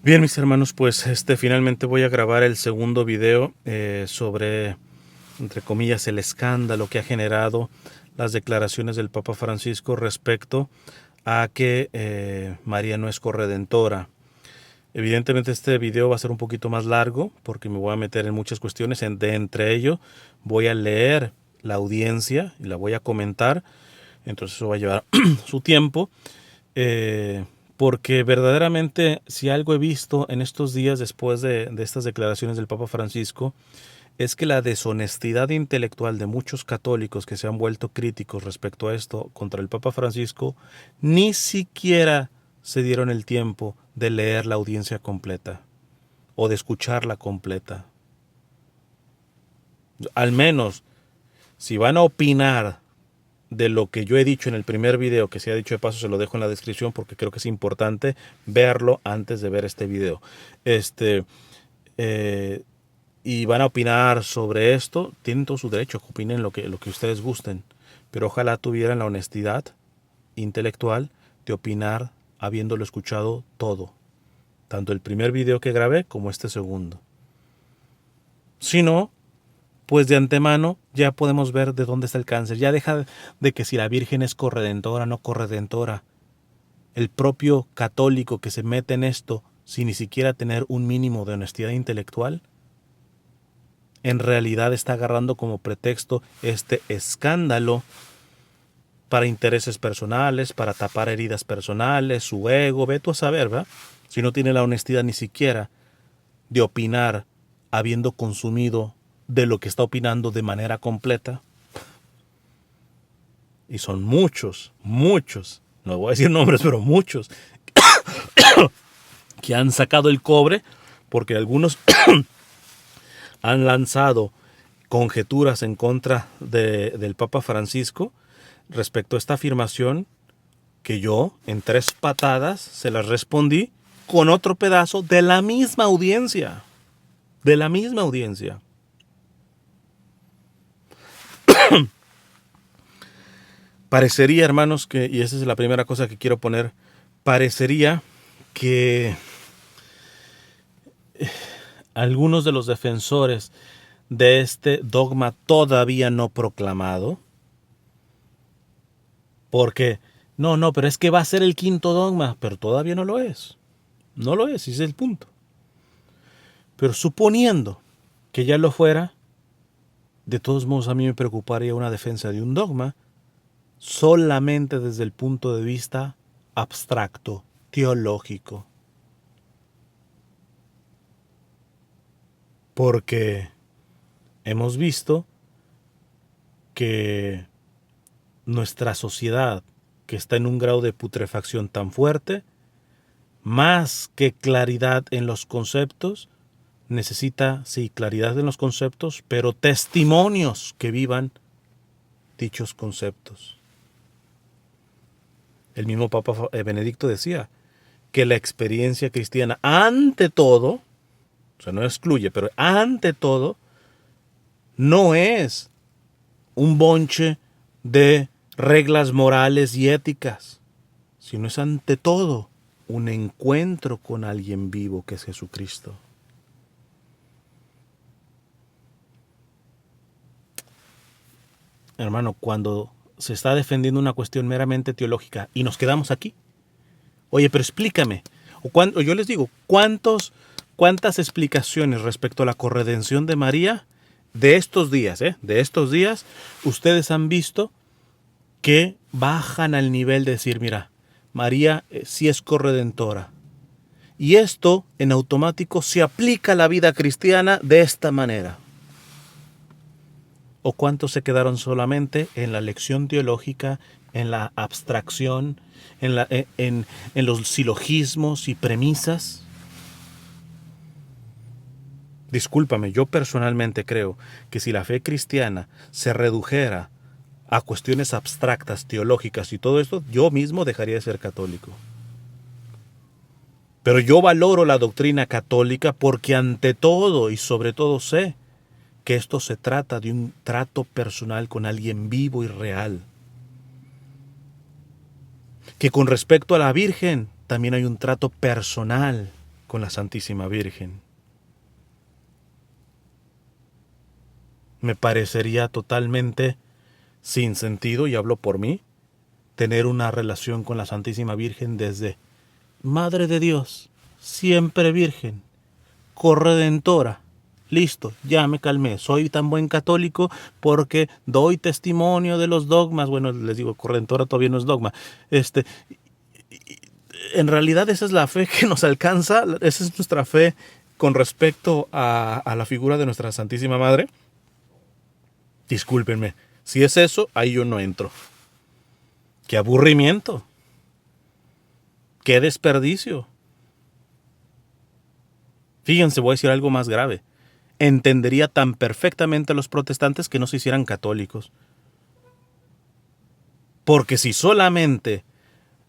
Bien, mis hermanos, pues finalmente voy a grabar el segundo video sobre, entre comillas, el escándalo que ha generado las declaraciones del Papa Francisco respecto a que María no es corredentora. Evidentemente este video va a ser un poquito más largo porque me voy a meter en muchas cuestiones. Entre ello voy a leer la audiencia y la voy a comentar. Entonces eso va a llevar su tiempo. Porque verdaderamente si algo he visto en estos días después de estas declaraciones del Papa Francisco es que la deshonestidad intelectual de muchos católicos que se han vuelto críticos respecto a esto contra el Papa Francisco ni siquiera se dieron el tiempo de leer la audiencia completa o de escucharla completa. Al menos, si van a opinar de lo que yo he dicho en el primer video, que se ha dicho de paso, se lo dejo en la descripción porque creo que es importante verlo antes de ver este video. Y van a opinar sobre esto, tienen todo su derecho, que opinen lo que ustedes gusten, pero ojalá tuvieran la honestidad intelectual de opinar habiéndolo escuchado todo, tanto el primer video que grabé como este segundo. Si no, pues de antemano ya podemos ver de dónde está el cáncer. Ya deja de que si la Virgen es corredentora o no corredentora. El propio católico que se mete en esto sin ni siquiera tener un mínimo de honestidad intelectual, en realidad está agarrando como pretexto este escándalo para intereses personales, para tapar heridas personales, su ego, ve tú a saber, ¿verdad? Si no tiene la honestidad ni siquiera de opinar habiendo consumido de lo que está opinando de manera completa. Y son muchos, no voy a decir nombres, pero muchos, que han sacado el cobre, porque algunos han lanzado conjeturas en contra del Papa Francisco respecto a esta afirmación que yo en 3 patadas se las respondí con otro pedazo de la misma audiencia. De la misma audiencia. Parecería, hermanos, que, y esa es la primera cosa que quiero poner, parecería que algunos de los defensores de este dogma todavía no proclamado, porque, no, pero es que va a ser el 5.º dogma, pero todavía no lo es. No lo es, ese es el punto. Pero suponiendo que ya lo fuera, de todos modos a mí me preocuparía una defensa de un dogma solamente desde el punto de vista abstracto, teológico. Porque hemos visto que nuestra sociedad, que está en un grado de putrefacción tan fuerte, más que claridad en los conceptos, necesita, sí, claridad en los conceptos, pero testimonios que vivan dichos conceptos. El mismo Papa Benedicto decía que la experiencia cristiana, ante todo, o sea, no excluye, pero ante todo, no es un bonche de reglas morales y éticas, sino es ante todo un encuentro con alguien vivo que es Jesucristo. Hermano, cuando se está defendiendo una cuestión meramente teológica y nos quedamos aquí, oye, pero explícame, o yo les digo, ¿cuántas explicaciones respecto a la corredención de María de estos días, ustedes han visto que bajan al nivel de decir, mira, María sí es corredentora? Y esto en automático se aplica a la vida cristiana de esta manera. ¿O cuántos se quedaron solamente en la lección teológica, en la abstracción, en los silogismos y premisas? Discúlpame, yo personalmente creo que si la fe cristiana se redujera a cuestiones abstractas, teológicas y todo esto, yo mismo dejaría de ser católico. Pero yo valoro la doctrina católica porque ante todo y sobre todo sé que esto se trata de un trato personal con alguien vivo y real. Que con respecto a la Virgen también hay un trato personal con la Santísima Virgen. Me parecería totalmente sin sentido, y hablo por mí, tener una relación con la Santísima Virgen desde Madre de Dios, siempre Virgen, corredentora. Listo, ya me calmé. Soy tan buen católico porque doy testimonio de los dogmas. Bueno, les digo, corredentora todavía no es dogma. En realidad esa es la fe que nos alcanza, esa es nuestra fe con respecto a la figura de nuestra Santísima Madre. Discúlpenme, si es eso, ahí yo no entro. ¡Qué aburrimiento! ¡Qué desperdicio! Fíjense, voy a decir algo más grave. Entendería tan perfectamente a los protestantes que no se hicieran católicos. Porque si solamente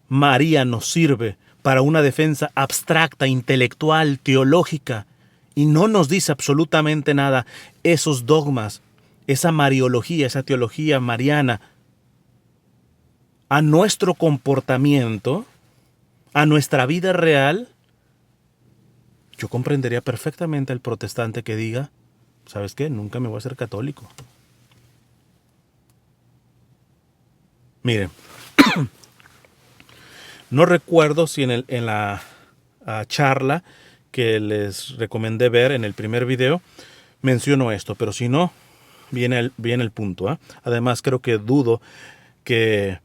María nos sirve para una defensa abstracta, intelectual, teológica, y no nos dice absolutamente nada, esos dogmas, esa mariología, esa teología mariana, a nuestro comportamiento, a nuestra vida real, yo comprendería perfectamente al protestante que diga, ¿sabes qué? Nunca me voy a hacer católico. Miren, no recuerdo si en la charla que les recomendé ver en el primer video menciono esto, pero si no, viene el punto. Además, creo que dudo que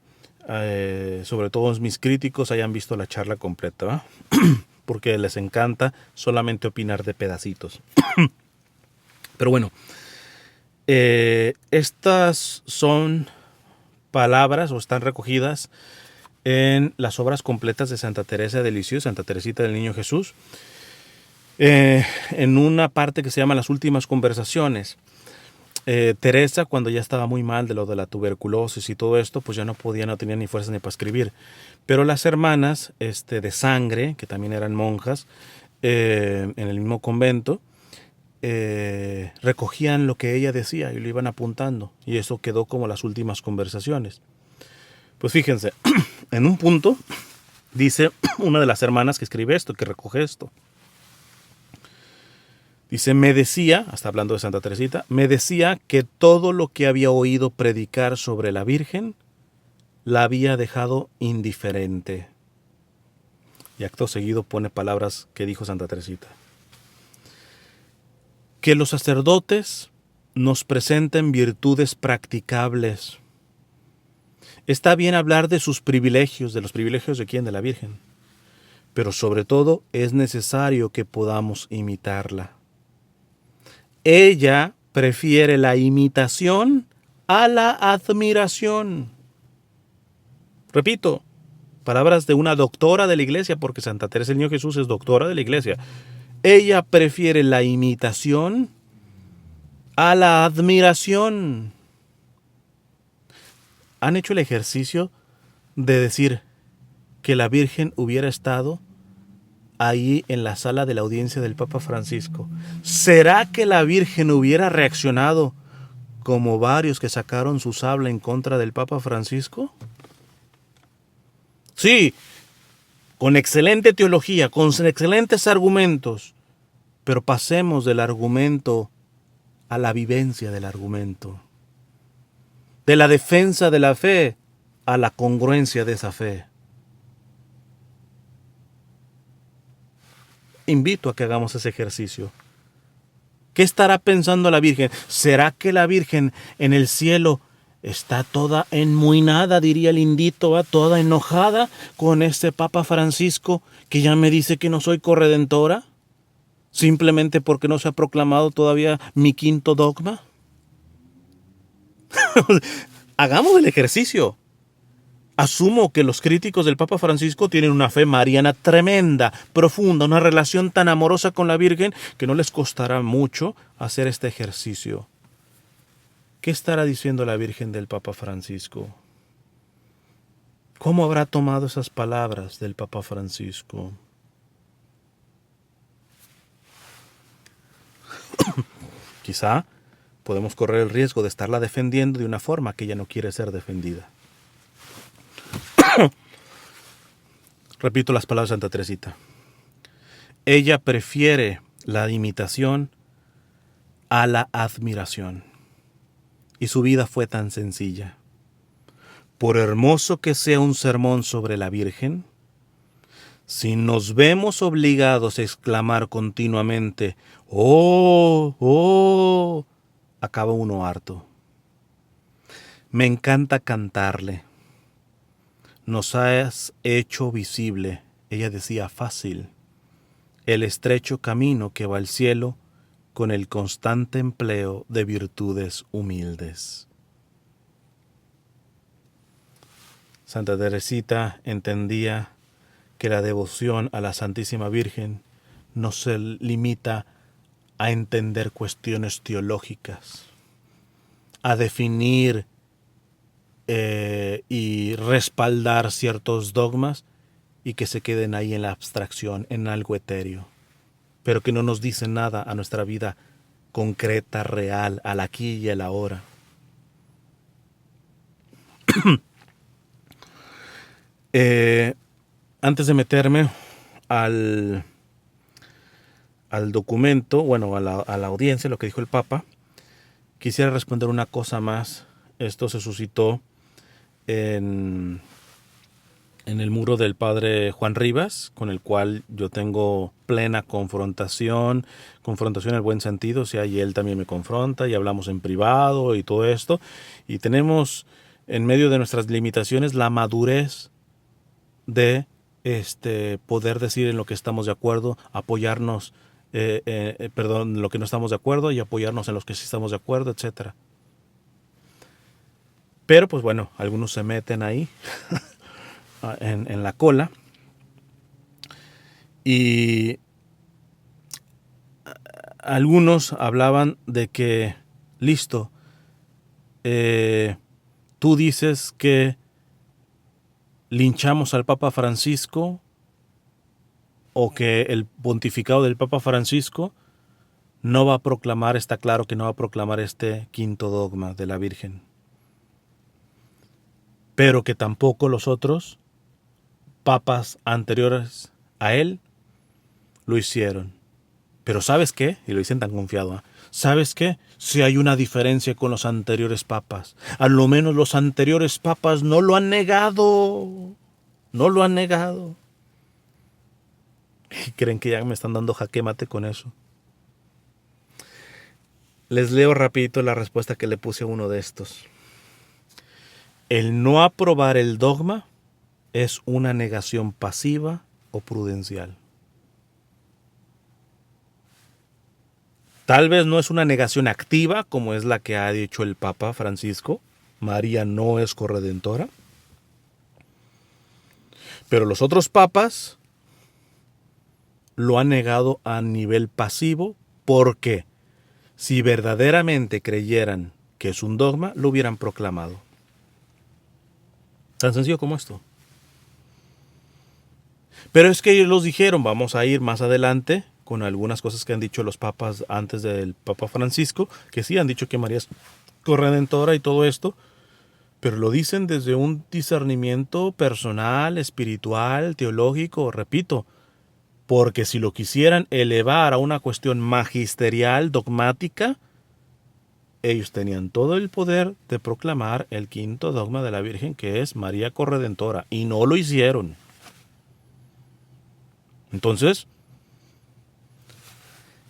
sobre todo mis críticos hayan visto la charla completa, porque les encanta solamente opinar de pedacitos. Pero bueno, estas son palabras o están recogidas en las obras completas de Santa Teresa de Lisieux, Santa Teresita del Niño Jesús, en una parte que se llama Las Últimas Conversaciones. Teresa, cuando ya estaba muy mal de lo de la tuberculosis y todo esto, pues ya no tenía ni fuerzas ni para escribir. Pero las hermanas de sangre, que también eran monjas, en el mismo convento, recogían lo que ella decía y lo iban apuntando. Y eso quedó como Las Últimas Conversaciones. Pues fíjense, en un punto dice una de las hermanas que escribe esto, que recoge esto. Dice, me decía, hasta hablando de Santa Teresita, me decía que todo lo que había oído predicar sobre la Virgen la había dejado indiferente. Y acto seguido pone palabras que dijo Santa Teresita. Que los sacerdotes nos presenten virtudes practicables. Está bien hablar de sus privilegios, ¿de los privilegios de quién? De la Virgen. Pero sobre todo es necesario que podamos imitarla. Ella prefiere la imitación a la admiración. Repito, palabras de una doctora de la Iglesia, porque Santa Teresa del Niño Jesús es doctora de la Iglesia. Ella prefiere la imitación a la admiración. ¿Han hecho el ejercicio de decir que la Virgen hubiera estado ahí en la sala de la audiencia del Papa Francisco? ¿Será que la Virgen hubiera reaccionado como varios que sacaron su sable en contra del Papa Francisco? Sí, con excelente teología, con excelentes argumentos, pero pasemos del argumento a la vivencia del argumento, de la defensa de la fe a la congruencia de esa fe. Invito a que hagamos ese ejercicio. ¿Qué estará pensando la Virgen? ¿Será que la Virgen en el cielo está toda enmuinada, diría el indito, toda enojada con este Papa Francisco que ya me dice que no soy corredentora? ¿Simplemente porque no se ha proclamado todavía mi quinto dogma? Hagamos el ejercicio. Asumo que los críticos del Papa Francisco tienen una fe mariana tremenda, profunda, una relación tan amorosa con la Virgen que no les costará mucho hacer este ejercicio. ¿Qué estará diciendo la Virgen del Papa Francisco? ¿Cómo habrá tomado esas palabras del Papa Francisco? Quizá podemos correr el riesgo de estarla defendiendo de una forma que ella no quiere ser defendida. Repito las palabras de Santa Teresita. Ella prefiere la imitación a la admiración. Y su vida fue tan sencilla. Por hermoso que sea un sermón sobre la Virgen, si nos vemos obligados a exclamar continuamente, ¡oh, oh!, acaba uno harto. Me encanta cantarle. Nos has hecho visible, ella decía fácil, el estrecho camino que va al cielo con el constante empleo de virtudes humildes. Santa Teresita entendía que la devoción a la Santísima Virgen no se limita a entender cuestiones teológicas, a definir y respaldar ciertos dogmas y que se queden ahí en la abstracción, en algo etéreo, pero que no nos dicen nada a nuestra vida concreta, real, al aquí y al ahora. Antes de meterme al documento, bueno, a la audiencia, lo que dijo el Papa, quisiera responder una cosa más. Esto se suscitó en el muro del padre Juan Rivas, con el cual yo tengo plena confrontación en el buen sentido, o sea, y él también me confronta y hablamos en privado y todo esto, y tenemos en medio de nuestras limitaciones la madurez de poder decir en lo que estamos de acuerdo, apoyarnos, en lo que no estamos de acuerdo y apoyarnos en los que sí estamos de acuerdo, etcétera. Pero pues bueno, algunos se meten ahí en la cola y algunos hablaban de que, listo, tú dices que linchamos al Papa Francisco o que el pontificado del Papa Francisco no va a proclamar, está claro que no va a proclamar este quinto dogma de la Virgen, pero que tampoco los otros papas anteriores a él lo hicieron. Pero ¿sabes qué? Y lo dicen tan confiado, ¿eh? ¿Sabes qué? Si hay una diferencia con los anteriores papas. A lo menos los anteriores papas no lo han negado. No lo han negado. Y creen que ya me están dando jaque mate con eso. Les leo rapidito la respuesta que le puse a uno de estos. El no aprobar el dogma es una negación pasiva o prudencial. Tal vez no es una negación activa, como es la que ha dicho el Papa Francisco. María no es corredentora. Pero los otros papas lo han negado a nivel pasivo porque si verdaderamente creyeran que es un dogma, lo hubieran proclamado. Tan sencillo como esto. Pero es que ellos los dijeron, vamos a ir más adelante con algunas cosas que han dicho los papas antes del Papa Francisco, que sí han dicho que María es corredentora y todo esto, pero lo dicen desde un discernimiento personal, espiritual, teológico, repito, porque si lo quisieran elevar a una cuestión magisterial, dogmática, ellos tenían todo el poder de proclamar el quinto dogma de la Virgen, que es María corredentora, y no lo hicieron. Entonces,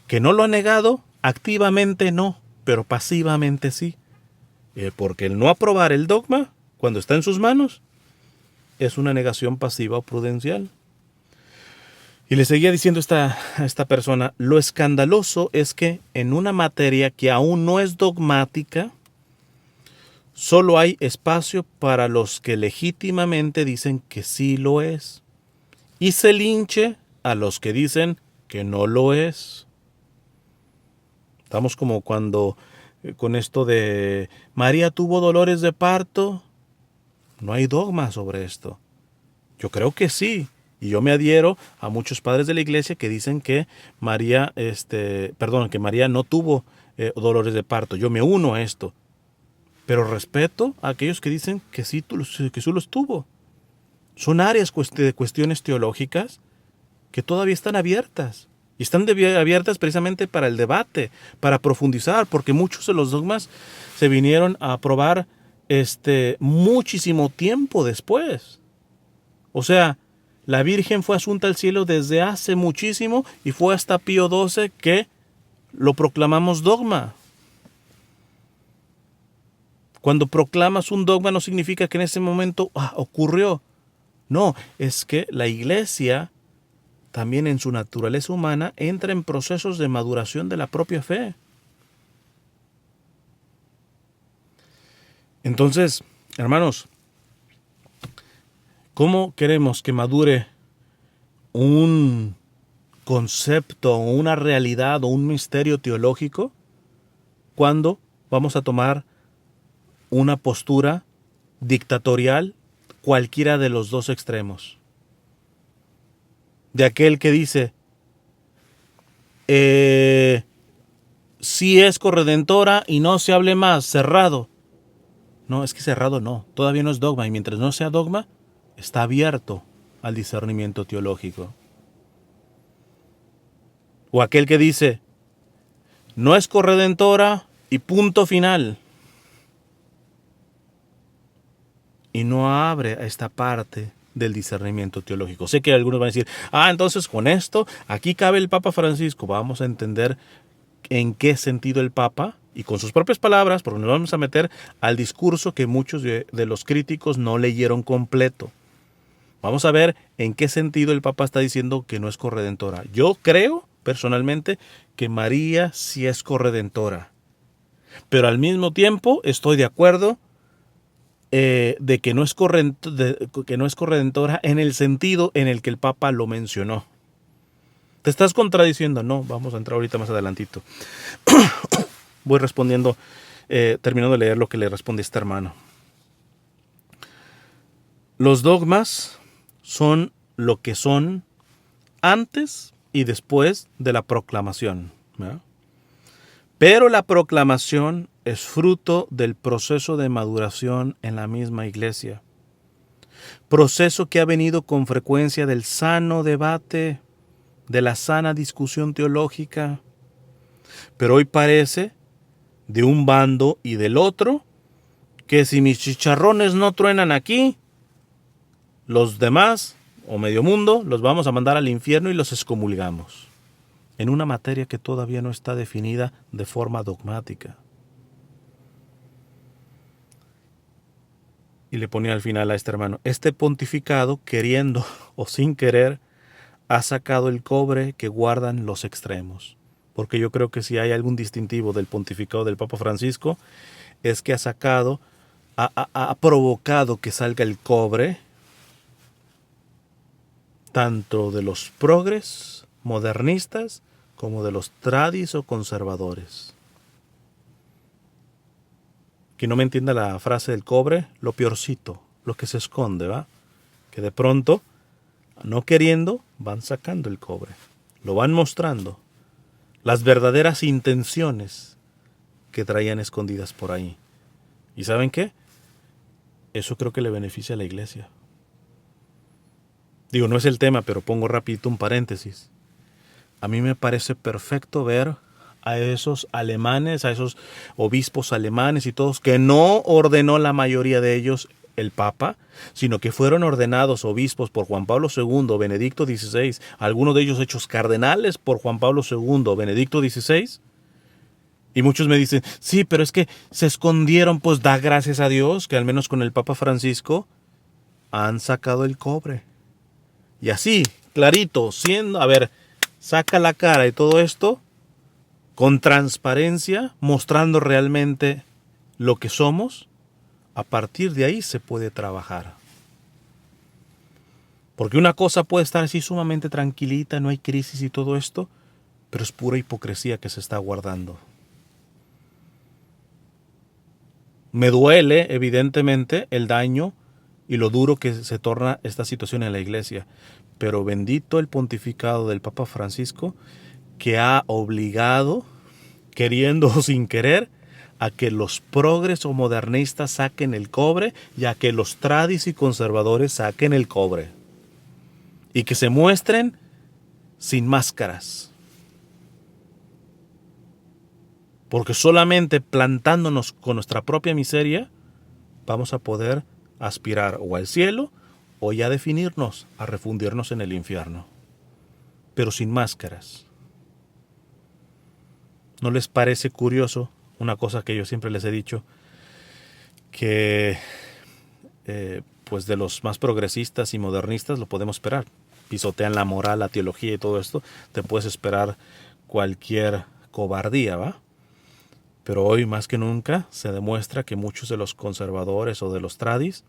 que no lo ha negado, activamente no, pero pasivamente sí. Porque el no aprobar el dogma, cuando está en sus manos, es una negación pasiva o prudencial. Y le seguía diciendo a esta persona, lo escandaloso es que en una materia que aún no es dogmática, solo hay espacio para los que legítimamente dicen que sí lo es, y se linche a los que dicen que no lo es. Estamos como cuando con esto de María tuvo dolores de parto. No hay dogma sobre esto. Yo creo que sí. Y yo me adhiero a muchos padres de la iglesia que dicen que María, que María no tuvo dolores de parto. Yo me uno a esto. Pero respeto a aquellos que dicen que sí los tuvo. Son áreas de cuestiones teológicas que todavía están abiertas. Y están abiertas precisamente para el debate, para profundizar, porque muchos de los dogmas se vinieron a aprobar muchísimo tiempo después. O sea, la Virgen fue asunta al cielo desde hace muchísimo y fue hasta Pío XII que lo proclamamos dogma. Cuando proclamas un dogma no significa que en ese momento ocurrió. No, es que la Iglesia también en su naturaleza humana entra en procesos de maduración de la propia fe. Entonces, hermanos, ¿cómo queremos que madure un concepto, una realidad o un misterio teológico cuando vamos a tomar una postura dictatorial, cualquiera de los dos extremos? De aquel que dice, sí es corredentora y no se hable más, cerrado. No, es que cerrado no, todavía no es dogma, y mientras no sea dogma, está abierto al discernimiento teológico. O aquel que dice, no es corredentora y punto final. Y no abre a esta parte del discernimiento teológico. Sé que algunos van a decir, entonces con esto, aquí cabe el Papa Francisco. Vamos a entender en qué sentido el Papa, y con sus propias palabras, porque nos vamos a meter al discurso que muchos de los críticos no leyeron completo. Vamos a ver en qué sentido el Papa está diciendo que no es corredentora. Yo creo, personalmente, que María sí es corredentora. Pero al mismo tiempo estoy de acuerdo de que no es corredentora en el sentido en el que el Papa lo mencionó. ¿Te estás contradiciendo? No, vamos a entrar ahorita más adelantito. Voy respondiendo, terminando de leer lo que le responde este hermano. Los dogmas son lo que son antes y después de la proclamación, ¿verdad? Pero la proclamación es fruto del proceso de maduración en la misma iglesia. Proceso que ha venido con frecuencia del sano debate, de la sana discusión teológica. Pero hoy parece, de un bando y del otro, que si mis chicharrones no truenan aquí, los demás, o medio mundo, los vamos a mandar al infierno y los excomulgamos. En una materia que todavía no está definida de forma dogmática. Y le ponía al final a este hermano, este pontificado, queriendo o sin querer, ha sacado el cobre que guardan los extremos. Porque yo creo que si hay algún distintivo del pontificado del Papa Francisco, es que ha provocado que salga el cobre, tanto de los progres, modernistas, como de los tradis o conservadores. Que no me entienda la frase del cobre, lo peorcito, lo que se esconde, ¿va? Que de pronto, no queriendo, van sacando el cobre, lo van mostrando, las verdaderas intenciones que traían escondidas por ahí. ¿Y saben qué? Eso creo que le beneficia a la iglesia. Digo, no es el tema, pero pongo rapidito un paréntesis. A mí me parece perfecto ver a esos alemanes, a esos obispos alemanes y todos, que no ordenó la mayoría de ellos el Papa, sino que fueron ordenados obispos por Juan Pablo II, Benedicto XVI, algunos de ellos hechos cardenales por Juan Pablo II, Benedicto XVI. Y muchos me dicen, sí, pero es que se escondieron. Pues da gracias a Dios que al menos con el Papa Francisco han sacado el cobre. Y así, clarito, saca la cara y todo esto con transparencia, mostrando realmente lo que somos. A partir de ahí se puede trabajar. Porque una cosa puede estar así sumamente tranquilita, no hay crisis y todo esto, pero es pura hipocresía que se está guardando. Me duele, evidentemente, el daño y lo duro que se torna esta situación en la iglesia. Pero bendito el pontificado del Papa Francisco, que ha obligado, queriendo o sin querer, a que los progres o modernistas saquen el cobre y a que los tradis y conservadores saquen el cobre. Y que se muestren sin máscaras. Porque solamente plantándonos con nuestra propia miseria vamos a poder aspirar o al cielo o ya definirnos a refundirnos en el infierno. Pero sin máscaras. ¿No les parece curioso una cosa que yo siempre les he dicho? Que pues de los más progresistas y modernistas lo podemos esperar. Pisotean la moral, la teología y todo esto. Te puedes esperar cualquier cobardía, ¿va? Pero hoy más que nunca se demuestra que muchos de los conservadores o de los tradis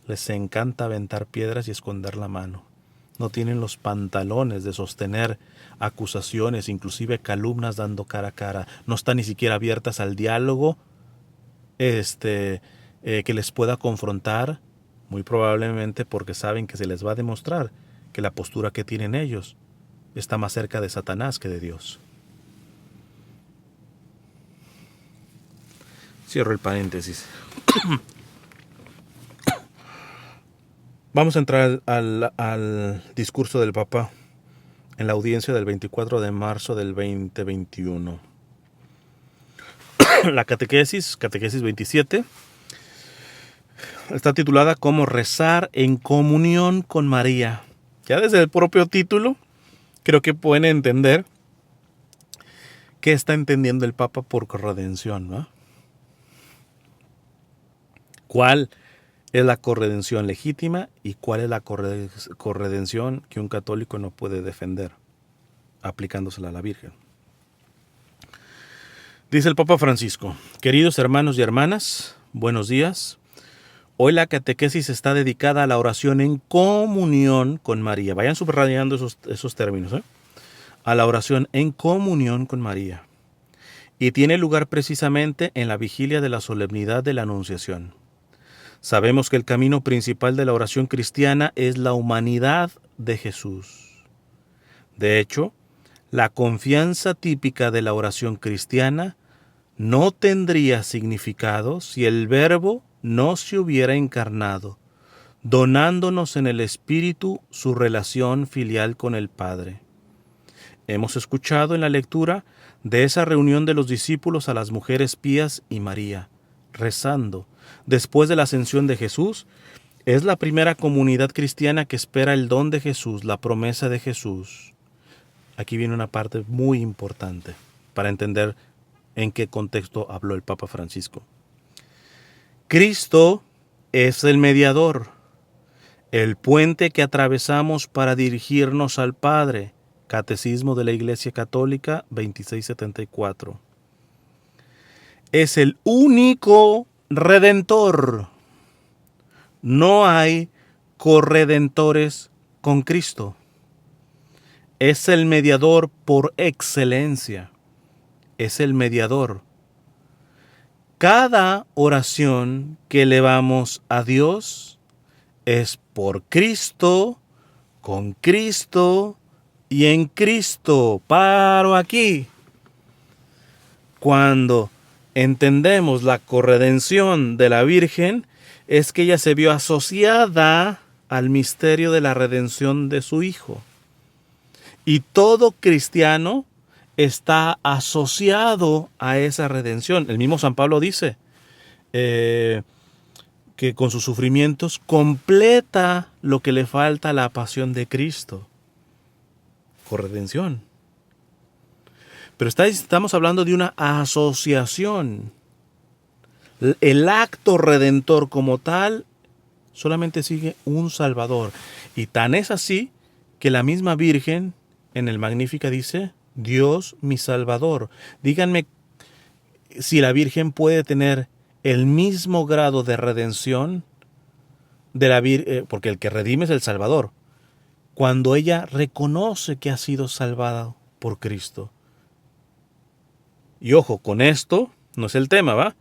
les encanta aventar piedras y esconder la mano. No tienen los pantalones de sostener acusaciones, inclusive calumnias dando cara a cara. No están ni siquiera abiertas al diálogo que les pueda confrontar, muy probablemente porque saben que se les va a demostrar que la postura que tienen ellos está más cerca de Satanás que de Dios. Cierro el paréntesis. Vamos a entrar al discurso del Papa en la audiencia del 24 de marzo del 2021. La catequesis 27, está titulada como rezar en comunión con María. Ya desde el propio título creo que pueden entender qué está entendiendo el Papa por corredención, ¿no? ¿Cuál es la corredención legítima y cuál es la corredención que un católico no puede defender aplicándosela a la Virgen? Dice el Papa Francisco: queridos hermanos y hermanas, buenos días. Hoy la catequesis está dedicada a la oración en comunión con María. Vayan subrayando esos términos, ¿eh? A la oración en comunión con María. Y tiene lugar precisamente en la vigilia de la solemnidad de la Anunciación. Sabemos que el camino principal de la oración cristiana es la humanidad de Jesús. De hecho, la confianza típica de la oración cristiana no tendría significado si el Verbo no se hubiera encarnado, donándonos en el Espíritu su relación filial con el Padre. Hemos escuchado en la lectura de esa reunión de los discípulos a las mujeres pías y María, rezando. Después de la ascensión de Jesús, es la primera comunidad cristiana que espera el don de Jesús, la promesa de Jesús. Aquí viene una parte muy importante para entender en qué contexto habló el Papa Francisco. Cristo es el mediador, el puente que atravesamos para dirigirnos al Padre. Catecismo de la Iglesia Católica 2674. Es el único redentor. No hay corredentores con Cristo. Es el mediador por excelencia. Es el mediador. Cada oración que elevamos a Dios es por Cristo, con Cristo y en Cristo. Paro aquí. Cuando entendemos la corredención de la Virgen, es que ella se vio asociada al misterio de la redención de su Hijo. Y todo cristiano está asociado a esa redención. El mismo San Pablo dice que con sus sufrimientos completa lo que le falta a la pasión de Cristo. Corredención. Pero estamos hablando de una asociación. El acto redentor como tal solamente sigue un Salvador. Y tan es así que la misma Virgen en el Magnífica dice: Dios mi Salvador. Díganme si la Virgen puede tener el mismo grado de redención de la Virgen, porque el que redime es el Salvador, cuando ella reconoce que ha sido salvada por Cristo. Y ojo, con esto no es el tema, ¿va?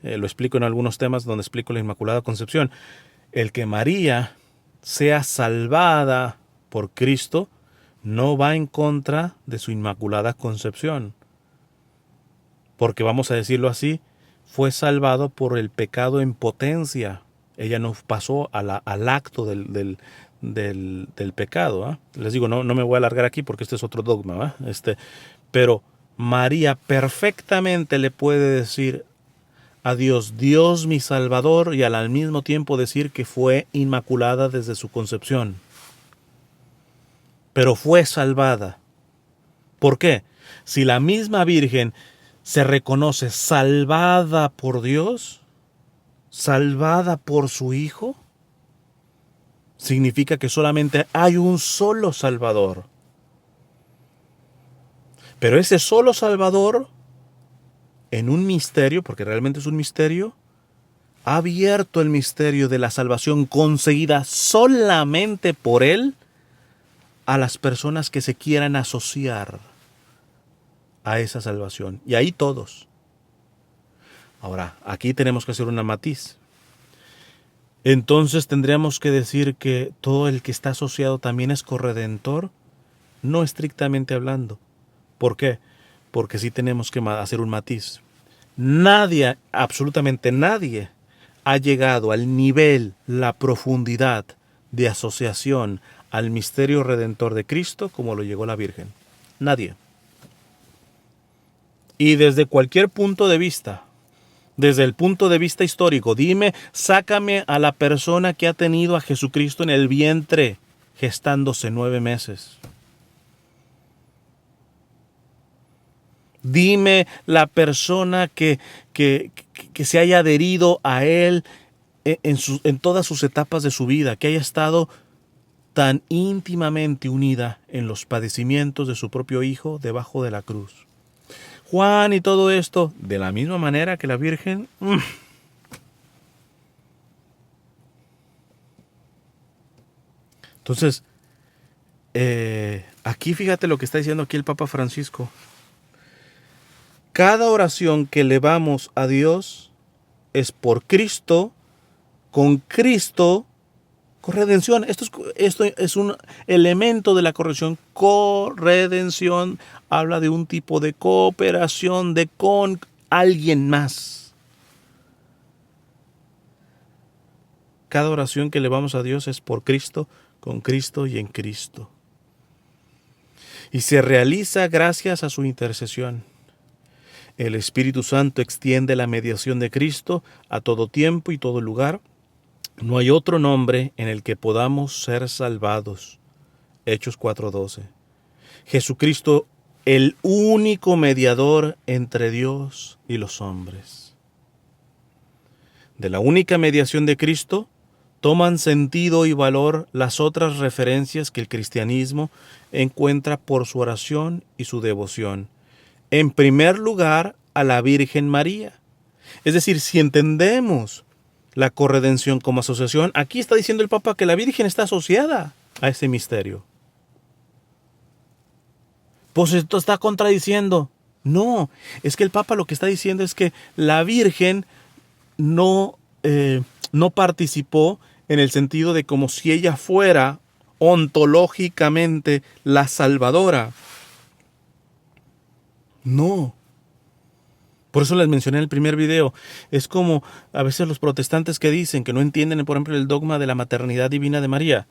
Lo explico en algunos temas donde explico la Inmaculada Concepción. El que María sea salvada por Cristo no va en contra de su Inmaculada Concepción. Porque, vamos a decirlo así, fue salvado por el pecado en potencia. Ella no pasó al acto del pecado. ¿Ah? Les digo, no me voy a alargar aquí porque este es otro dogma. ¿Va? Pero María perfectamente le puede decir a Dios, Dios mi Salvador, y al mismo tiempo decir que fue inmaculada desde su concepción. Pero fue salvada. ¿Por qué? Si la misma Virgen se reconoce salvada por Dios, salvada por su Hijo, significa que solamente hay un solo Salvador. Pero ese solo Salvador, en un misterio, porque realmente es un misterio, ha abierto el misterio de la salvación conseguida solamente por Él a las personas que se quieran asociar a esa salvación. Y ahí todos. Ahora, aquí tenemos que hacer una matiz. Entonces tendríamos que decir que todo el que está asociado también es corredentor, no estrictamente hablando. ¿Por qué? Porque sí tenemos que hacer un matiz. Nadie, absolutamente nadie, ha llegado al nivel, la profundidad de asociación al misterio redentor de Cristo como lo llegó la Virgen. Nadie. Y desde cualquier punto de vista, desde el punto de vista histórico, dime, sácame a la persona que ha tenido a Jesucristo en el vientre gestándose 9 meses. Dime la persona que se haya adherido a Él en todas sus etapas de su vida, que haya estado tan íntimamente unida en los padecimientos de su propio Hijo debajo de la cruz. Juan y todo esto, de la misma manera que la Virgen. Entonces, aquí fíjate lo que está diciendo aquí el Papa Francisco. Cada oración que elevamos a Dios es por Cristo, con Cristo, con redención. Esto es un elemento de la corrección. Corredención habla de un tipo de cooperación con alguien más. Cada oración que elevamos a Dios es por Cristo, con Cristo y en Cristo. Y se realiza gracias a su intercesión. El Espíritu Santo extiende la mediación de Cristo a todo tiempo y todo lugar. No hay otro nombre en el que podamos ser salvados. Hechos 4:12. Jesucristo, el único mediador entre Dios y los hombres. De la única mediación de Cristo, toman sentido y valor las otras referencias que el cristianismo encuentra por su oración y su devoción. En primer lugar, a la Virgen María. Es decir, si entendemos la corredención como asociación, aquí está diciendo el Papa que la Virgen está asociada a ese misterio. Pues esto está contradiciendo. No, es que el Papa lo que está diciendo es que la Virgen no participó en el sentido de como si ella fuera ontológicamente la salvadora. No. Por eso les mencioné en el primer video. Es como a veces los protestantes que dicen que no entienden, por ejemplo, el dogma de la maternidad divina de María.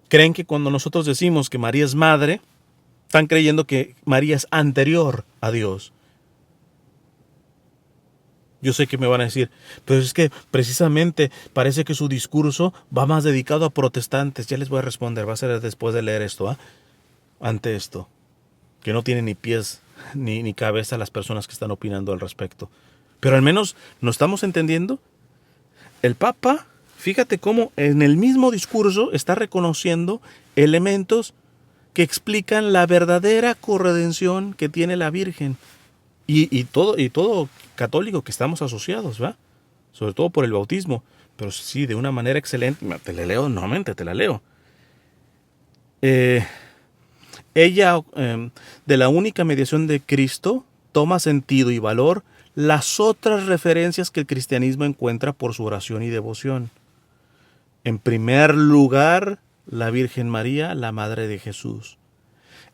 Creen que cuando nosotros decimos que María es madre, están creyendo que María es anterior a Dios. Yo sé que me van a decir, pero es que precisamente parece que su discurso va más dedicado a protestantes. Ya les voy a responder, va a ser después de leer esto, ante esto, que no tiene ni pies ni cabeza las personas que están opinando al respecto. Pero al menos no estamos entendiendo. El Papa, fíjate cómo en el mismo discurso está reconociendo elementos que explican la verdadera corredención que tiene la Virgen. Y todo católico que estamos asociados, ¿va? Sobre todo por el bautismo. Pero sí, de una manera excelente. Te la leo nuevamente, te la leo. Ella, de la única mediación de Cristo, toma sentido y valor las otras referencias que el cristianismo encuentra por su oración y devoción. En primer lugar, la Virgen María, la Madre de Jesús.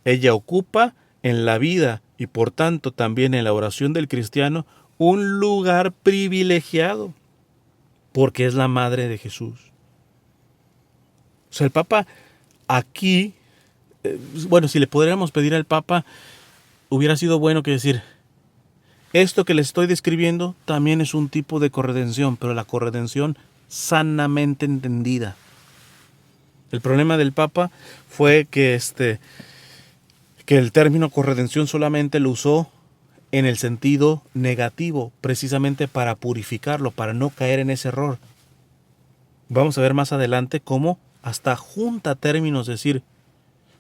Ella ocupa en la vida y por tanto también en la oración del cristiano un lugar privilegiado, porque es la Madre de Jesús. O sea, el Papa aquí, bueno, si le podríamos pedir al Papa, hubiera sido bueno que decir, esto que le estoy describiendo también es un tipo de corredención, pero la corredención sanamente entendida. El problema del Papa fue que el término corredención solamente lo usó en el sentido negativo, precisamente para purificarlo, para no caer en ese error. Vamos a ver más adelante cómo hasta junta términos, decir,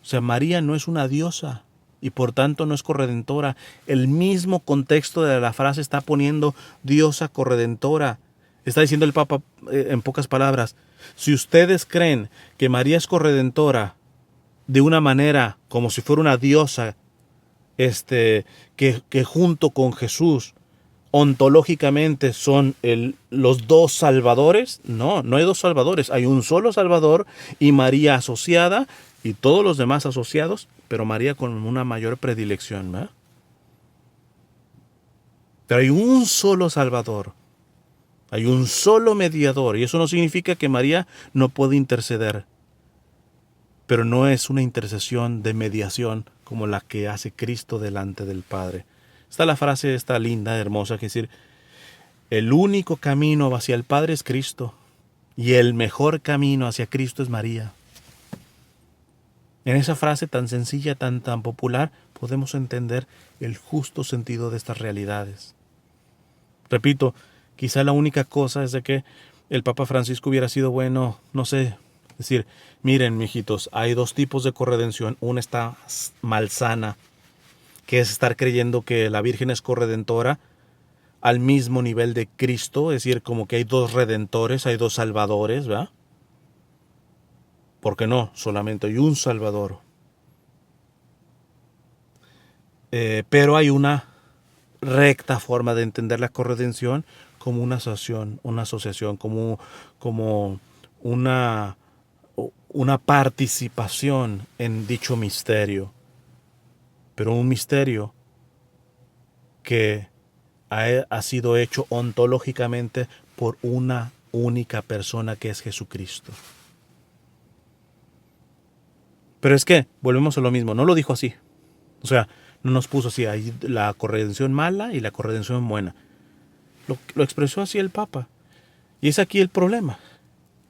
o sea, María no es una diosa y por tanto no es corredentora. El mismo contexto de la frase está poniendo diosa corredentora. Está diciendo el Papa, en pocas palabras, si ustedes creen que María es corredentora de una manera como si fuera una diosa, que junto con Jesús ontológicamente son los dos salvadores, no hay dos salvadores, hay un solo Salvador y María asociada y todos los demás asociados, pero María con una mayor predilección, ¿verdad? Pero hay un solo Salvador, hay un solo mediador y eso no significa que María no puede interceder, pero no es una intercesión de mediación como la que hace Cristo delante del Padre. Está la frase esta linda, hermosa, que es decir, el único camino hacia el Padre es Cristo y el mejor camino hacia Cristo es María. En esa frase tan sencilla, tan popular, podemos entender el justo sentido de estas realidades. Repito, quizá la única cosa es de que el Papa Francisco hubiera sido bueno, no sé, decir, miren, mijitos, hay dos tipos de corredención. Una está malsana, que es estar creyendo que la Virgen es corredentora al mismo nivel de Cristo, es decir, como que hay dos redentores, hay dos salvadores, ¿verdad? Porque no, solamente hay un Salvador. Pero hay una recta forma de entender la corredención como una asociación, como una participación en dicho misterio. Pero un misterio que ha sido hecho ontológicamente por una única persona que es Jesucristo. Pero es que, volvemos a lo mismo, no lo dijo así. O sea, no nos puso así, hay la corredención mala y la corredención buena. Lo expresó así el Papa. Y es aquí el problema,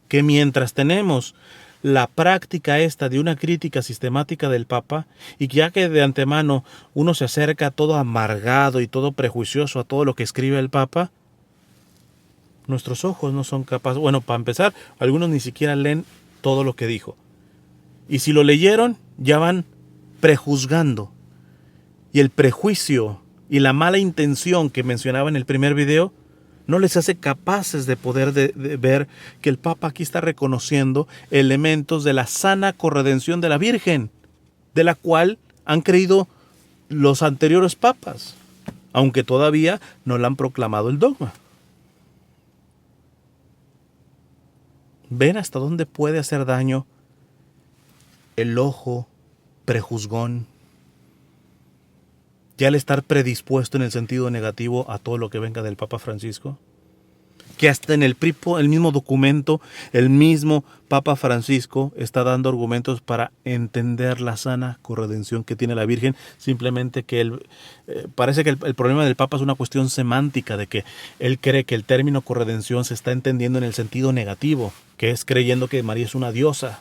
que mientras tenemos la práctica esta de una crítica sistemática del Papa, y ya que de antemano uno se acerca todo amargado y todo prejuicioso a todo lo que escribe el Papa, nuestros ojos no son capaces, bueno, para empezar, algunos ni siquiera leen todo lo que dijo. Y si lo leyeron, ya van prejuzgando. Y el prejuicio y la mala intención que mencionaba en el primer video no les hace capaces de poder de ver que el Papa aquí está reconociendo elementos de la sana corredención de la Virgen, de la cual han creído los anteriores papas, aunque todavía no le han proclamado el dogma. ¿Ven hasta dónde puede hacer daño el ojo prejuzgón? Ya al estar predispuesto en el sentido negativo a todo lo que venga del Papa Francisco, que hasta en el mismo documento, el mismo Papa Francisco está dando argumentos para entender la sana corredención que tiene la Virgen, simplemente que parece que el problema del Papa es una cuestión semántica, de que él cree que el término corredención se está entendiendo en el sentido negativo, que es creyendo que María es una diosa.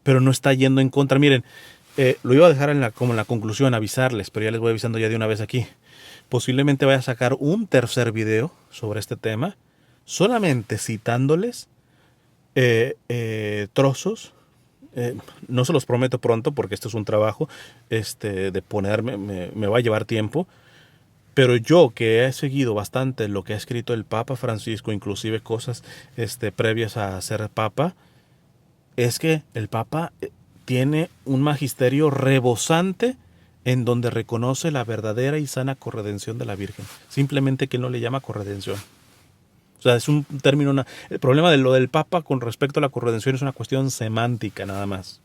Pero no está yendo en contra. Miren, lo iba a dejar como en la conclusión, avisarles, pero ya les voy avisando ya de una vez aquí. Posiblemente vaya a sacar un tercer video sobre este tema, solamente citándoles trozos. No se los prometo pronto porque esto es un trabajo de ponerme, me va a llevar tiempo. Pero yo, que he seguido bastante lo que ha escrito el Papa Francisco, inclusive cosas previas a ser Papa, es que el Papa tiene un magisterio rebosante en donde reconoce la verdadera y sana corredención de la Virgen. Simplemente que él no le llama corredención. O sea, es un término... El problema de lo del Papa con respecto a la corredención es una cuestión semántica nada más.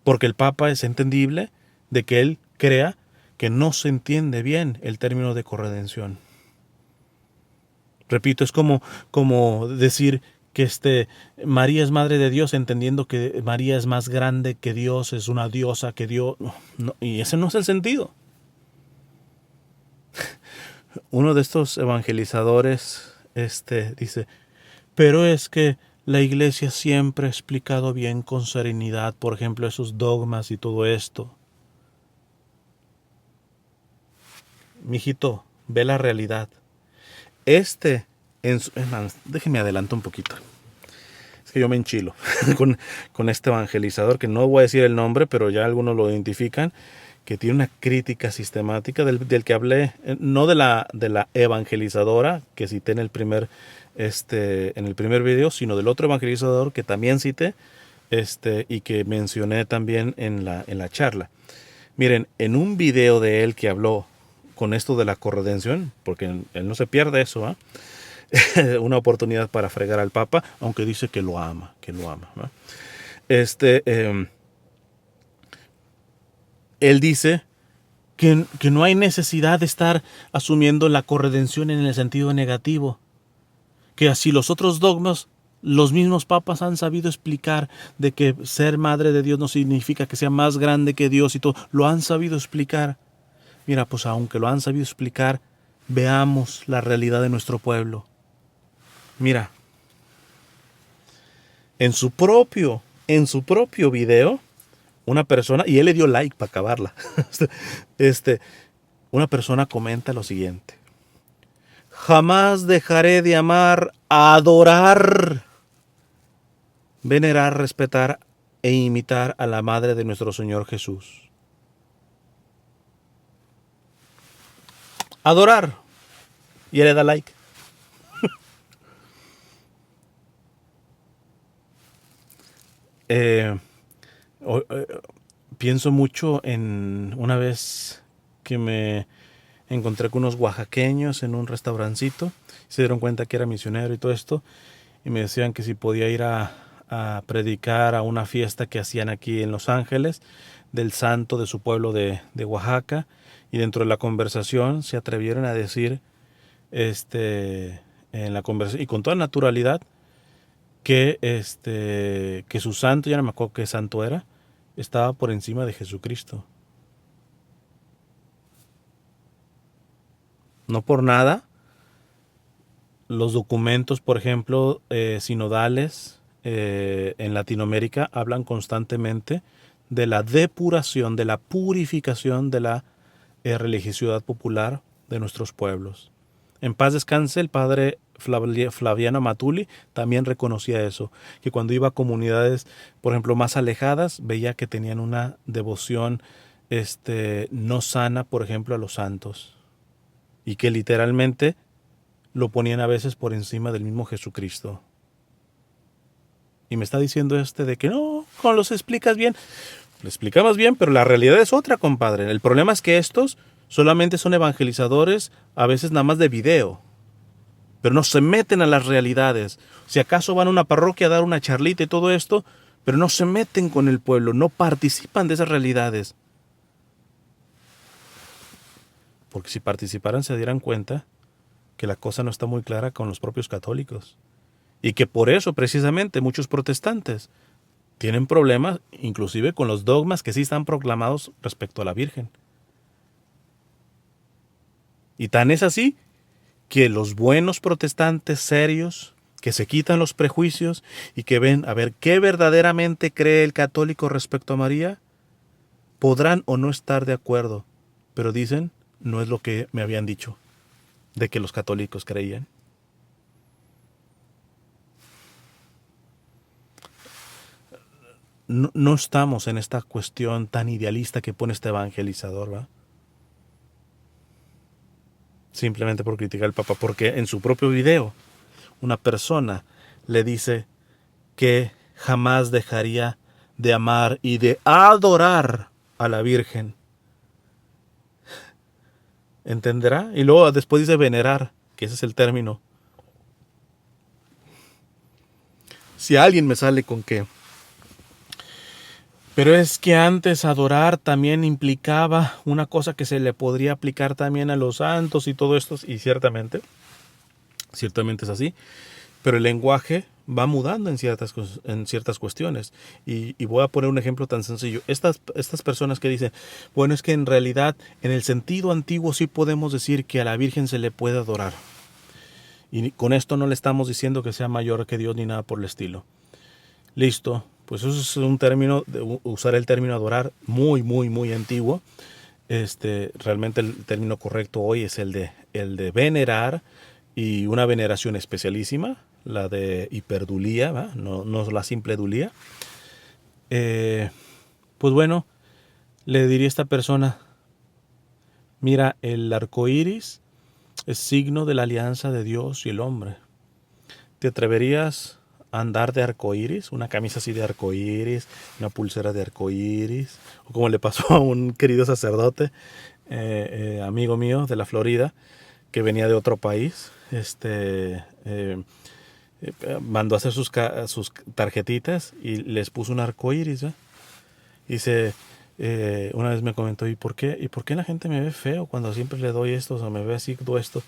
Porque el Papa es entendible de que él crea que no se entiende bien el término de corredención. Repito, es como decir que María es madre de Dios, entendiendo que María es más grande que Dios, es una diosa que Dios... No, y ese no es el sentido. Uno de estos evangelizadores dice, pero es que la iglesia siempre ha explicado bien con serenidad, por ejemplo, esos dogmas y todo esto. Mijito, ve la realidad. Déjeme adelantar un poquito. Es que yo me enchilo con este evangelizador, que no voy a decir el nombre, pero ya algunos lo identifican, que tiene una crítica sistemática del que hablé, no de la evangelizadora que cité en el primer video, sino del otro evangelizador que también cité, y que mencioné también en la charla. Miren, en un video de él que habló con esto de la corredención, porque él no se pierde eso, ¿eh? Una oportunidad para fregar al Papa, aunque dice que lo ama, ¿no? Él dice que no hay necesidad de estar asumiendo la corredención en el sentido negativo, que así los otros dogmas, los mismos papas han sabido explicar de que ser madre de Dios no significa que sea más grande que Dios y todo, lo han sabido explicar. Mira, pues aunque lo han sabido explicar, veamos la realidad de nuestro pueblo. Mira, en su propio video, una persona, y él le dio like para acabarla, una persona comenta lo siguiente: jamás dejaré de amar, adorar, venerar, respetar e imitar a la madre de nuestro Señor Jesús. Adorar. Y él le da like. Pienso mucho en una vez que me encontré con unos oaxaqueños en un restaurancito. Se dieron cuenta que era misionero y todo esto, y me decían que si podía ir a predicar a una fiesta que hacían aquí en Los Ángeles del santo de su pueblo de Oaxaca. Y dentro de la conversación se atrevieron a decir en la conversación, y con toda naturalidad, que su santo, ya no me acuerdo qué santo era, estaba por encima de Jesucristo. No por nada los documentos, por ejemplo, sinodales en Latinoamérica hablan constantemente de la depuración, de la purificación de la religiosidad popular de nuestros pueblos. En paz descanse el padre Flaviano Matuli, también reconocía eso, que cuando iba a comunidades, por ejemplo, más alejadas, veía que tenían una devoción no sana, por ejemplo, a los santos, y que literalmente lo ponían a veces por encima del mismo Jesucristo. Y me está diciendo de que no, con los explicas bien. Lo explicabas bien, pero la realidad es otra, compadre. El problema es que estos solamente son evangelizadores, a veces nada más de video, pero no se meten a las realidades. Si acaso van a una parroquia a dar una charlita y todo esto, pero no se meten con el pueblo, no participan de esas realidades. Porque si participaran se dieran cuenta que la cosa no está muy clara con los propios católicos. Y que por eso precisamente muchos protestantes tienen problemas inclusive con los dogmas que sí están proclamados respecto a la Virgen. Y tan es así que los buenos protestantes serios, que se quitan los prejuicios y que ven a ver qué verdaderamente cree el católico respecto a María, podrán o no estar de acuerdo, pero dicen, no es lo que me habían dicho de que los católicos creían. No estamos en esta cuestión tan idealista que pone este evangelizador, ¿va? Simplemente por criticar al Papa, porque en su propio video una persona le dice que jamás dejaría de amar y de adorar a la Virgen. ¿Entenderá? Y luego después dice venerar, que ese es el término. Si alguien me sale con que pero es que antes adorar también implicaba una cosa que se le podría aplicar también a los santos y todo esto, y ciertamente Ciertamente es así, pero el lenguaje va mudando en ciertas cuestiones. Y voy a poner un ejemplo tan sencillo. Estas personas que dicen, bueno, es que en realidad en el sentido antiguo sí podemos decir que a la Virgen se le puede adorar. Y con esto no le estamos diciendo que sea mayor que Dios ni nada por el estilo. Listo, pues eso es un término, usar el término adorar muy, muy, muy antiguo. Realmente el término correcto hoy es el de venerar, y una veneración especialísima, la de hiperdulía, ¿va? No la simple dulía. Pues bueno, le diría a esta persona, mira, el arco iris es signo de la alianza de Dios y el hombre. ¿Te atreverías a andar de arco iris? Una camisa así de arco iris, una pulsera de arco iris, o como le pasó a un querido sacerdote, amigo mío de la Florida, que venía de otro país. Mandó a hacer sus tarjetitas y les puso un arco iris, ¿eh? Y una vez me comentó, ¿y por qué la gente me ve feo cuando siempre le doy esto? O sea, me ve así, todo esto.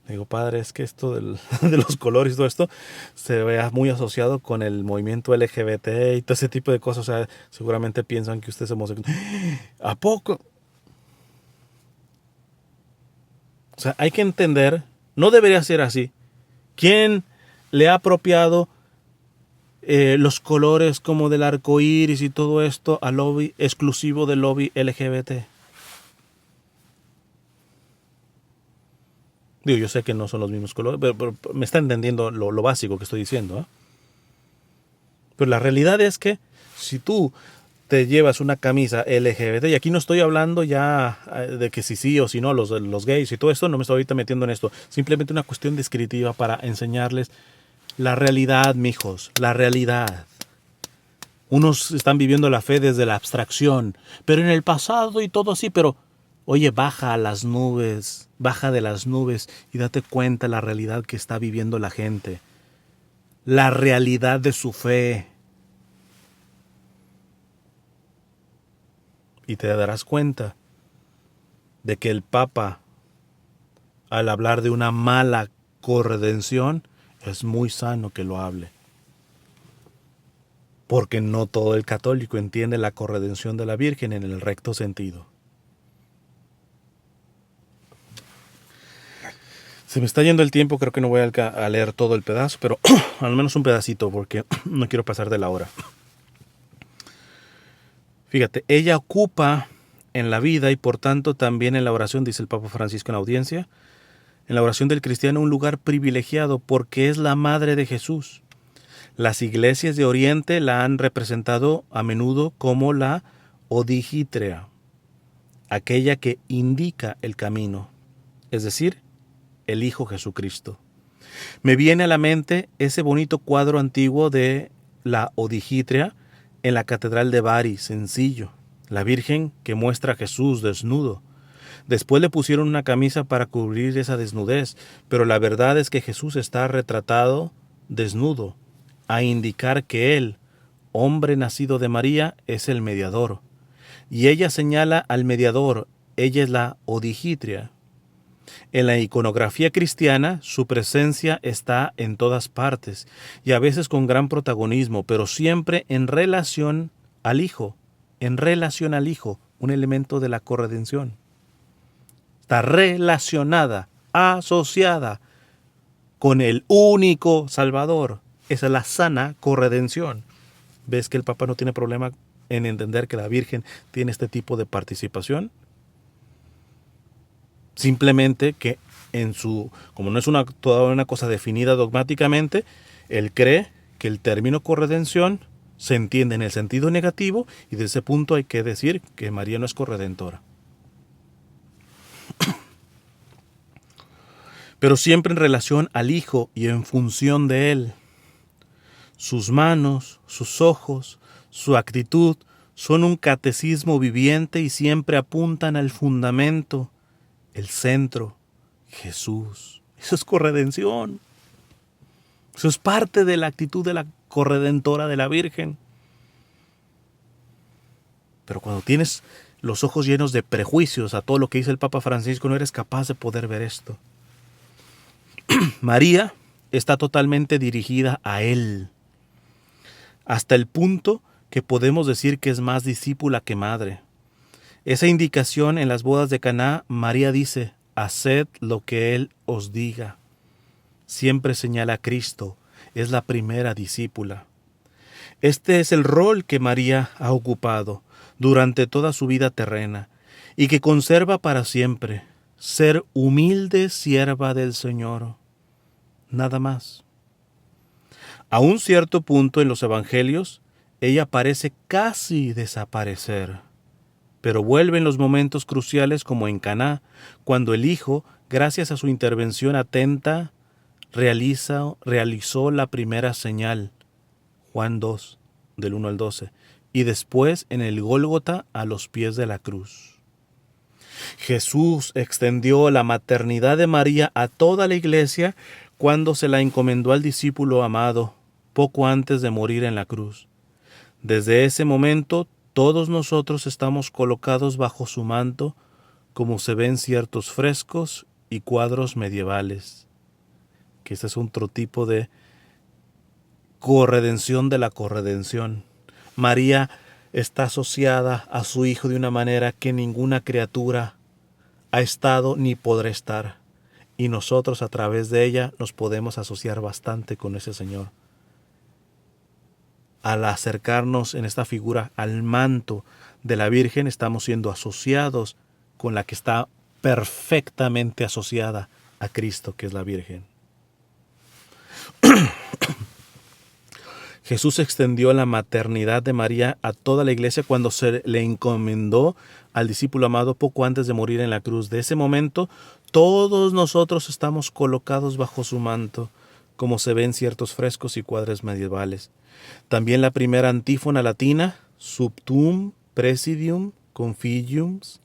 Le digo, padre, es que esto de los colores y todo esto se ve muy asociado con el movimiento LGBT y todo ese tipo de cosas. O sea, seguramente piensan que usted es homosexual. ¿A poco? O sea, hay que entender, no debería ser así. ¿Quién le ha apropiado los colores como del arco iris y todo esto al lobby exclusivo del lobby LGBT? Digo, yo sé que no son los mismos colores, pero me está entendiendo lo básico que estoy diciendo, ¿eh? Pero la realidad es que si tú te llevas una camisa LGBT, y aquí no estoy hablando ya de que si sí o si no, los gays y todo esto, no me estoy ahorita metiendo en esto, simplemente una cuestión descriptiva para enseñarles la realidad, mijos, la realidad. Unos están viviendo la fe desde la abstracción, pero en el pasado y todo así, pero oye, baja a las nubes, baja de las nubes y date cuenta la realidad que está viviendo la gente, la realidad de su fe. Y te darás cuenta de que el Papa, al hablar de una mala corredención, es muy sano que lo hable. Porque no todo el católico entiende la corredención de la Virgen en el recto sentido. Se me está yendo el tiempo, creo que no voy a leer todo el pedazo, pero al menos un pedacito porque no quiero pasar de la hora. Fíjate, ella ocupa en la vida y por tanto también en la oración, dice el Papa Francisco en la audiencia, en la oración del cristiano un lugar privilegiado porque es la madre de Jesús. Las iglesias de Oriente la han representado a menudo como la odigítrea, aquella que indica el camino, es decir, el Hijo Jesucristo. Me viene a la mente ese bonito cuadro antiguo de la odigítrea en la Catedral de Bari, sencillo, la Virgen que muestra a Jesús desnudo. Después le pusieron una camisa para cubrir esa desnudez, pero la verdad es que Jesús está retratado desnudo, a indicar que Él, hombre nacido de María, es el mediador. Y ella señala al mediador, ella es la odigítrea. En la iconografía cristiana, su presencia está en todas partes, y a veces con gran protagonismo, pero siempre en relación al Hijo, un elemento de la corredención. Está relacionada, asociada con el único Salvador. Esa es la sana corredención. ¿Ves que el Papa no tiene problema en entender que la Virgen tiene este tipo de participación? Simplemente que como no es toda una cosa definida dogmáticamente, él cree que el término corredención se entiende en el sentido negativo y de ese punto hay que decir que María no es corredentora. Pero siempre en relación al Hijo y en función de Él. Sus manos, sus ojos, su actitud son un catecismo viviente y siempre apuntan al fundamento, el centro, Jesús. Eso es corredención. Eso es parte de la actitud de la corredentora de la Virgen. Pero cuando tienes los ojos llenos de prejuicios a todo lo que dice el Papa Francisco, no eres capaz de poder ver esto. María está totalmente dirigida a Él, hasta el punto que podemos decir que es más discípula que madre. Esa indicación en las bodas de Caná, María dice: haced lo que Él os diga. Siempre señala a Cristo, es la primera discípula. Este es el rol que María ha ocupado durante toda su vida terrena y que conserva para siempre: ser humilde sierva del Señor. Nada más. A un cierto punto en los evangelios, ella parece casi desaparecer, pero vuelve en los momentos cruciales, como en Caná, cuando el Hijo, gracias a su intervención atenta, realizó la primera señal, Juan 2, del 1 al 12, y después en el Gólgota a los pies de la cruz. Jesús extendió la maternidad de María a toda la iglesia cuando se la encomendó al discípulo amado, poco antes de morir en la cruz. Desde ese momento, todos nosotros estamos colocados bajo su manto, como se ven ciertos frescos y cuadros medievales, que este es otro tipo de corredención de la corredención. María está asociada a su Hijo de una manera que ninguna criatura ha estado ni podrá estar, y nosotros a través de ella nos podemos asociar bastante con ese Señor. Al acercarnos en esta figura al manto de la Virgen, estamos siendo asociados con la que está perfectamente asociada a Cristo, que es la Virgen. Jesús extendió la maternidad de María a toda la iglesia cuando se le encomendó al discípulo amado poco antes de morir en la cruz. De ese momento, todos nosotros estamos colocados bajo su manto, como se ven ciertos frescos y cuadros medievales. También la primera antífona latina, Subtum Presidium Configimius,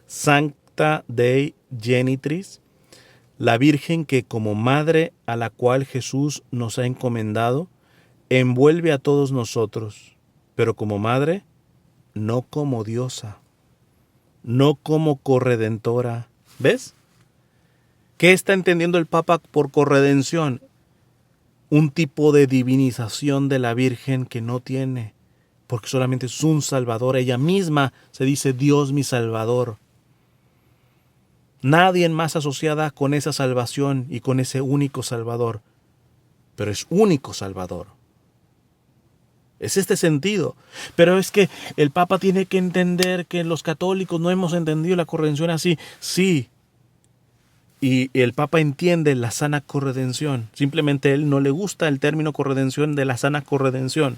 Sancta Dei Genitris, la Virgen que como madre a la cual Jesús nos ha encomendado, envuelve a todos nosotros, pero como madre, no como diosa, no como corredentora. ¿Ves? ¿Qué está entendiendo el Papa por corredención? Un tipo de divinización de la Virgen que no tiene, porque solamente es un Salvador. Ella misma se dice Dios mi Salvador. Nadie más asociada con esa salvación y con ese único Salvador, pero es único Salvador. Es este sentido. Pero es que el Papa tiene que entender que los católicos no hemos entendido la corredención así. Sí. Y el Papa entiende la sana corredención. Simplemente a él no le gusta el término corredención de la sana corredención.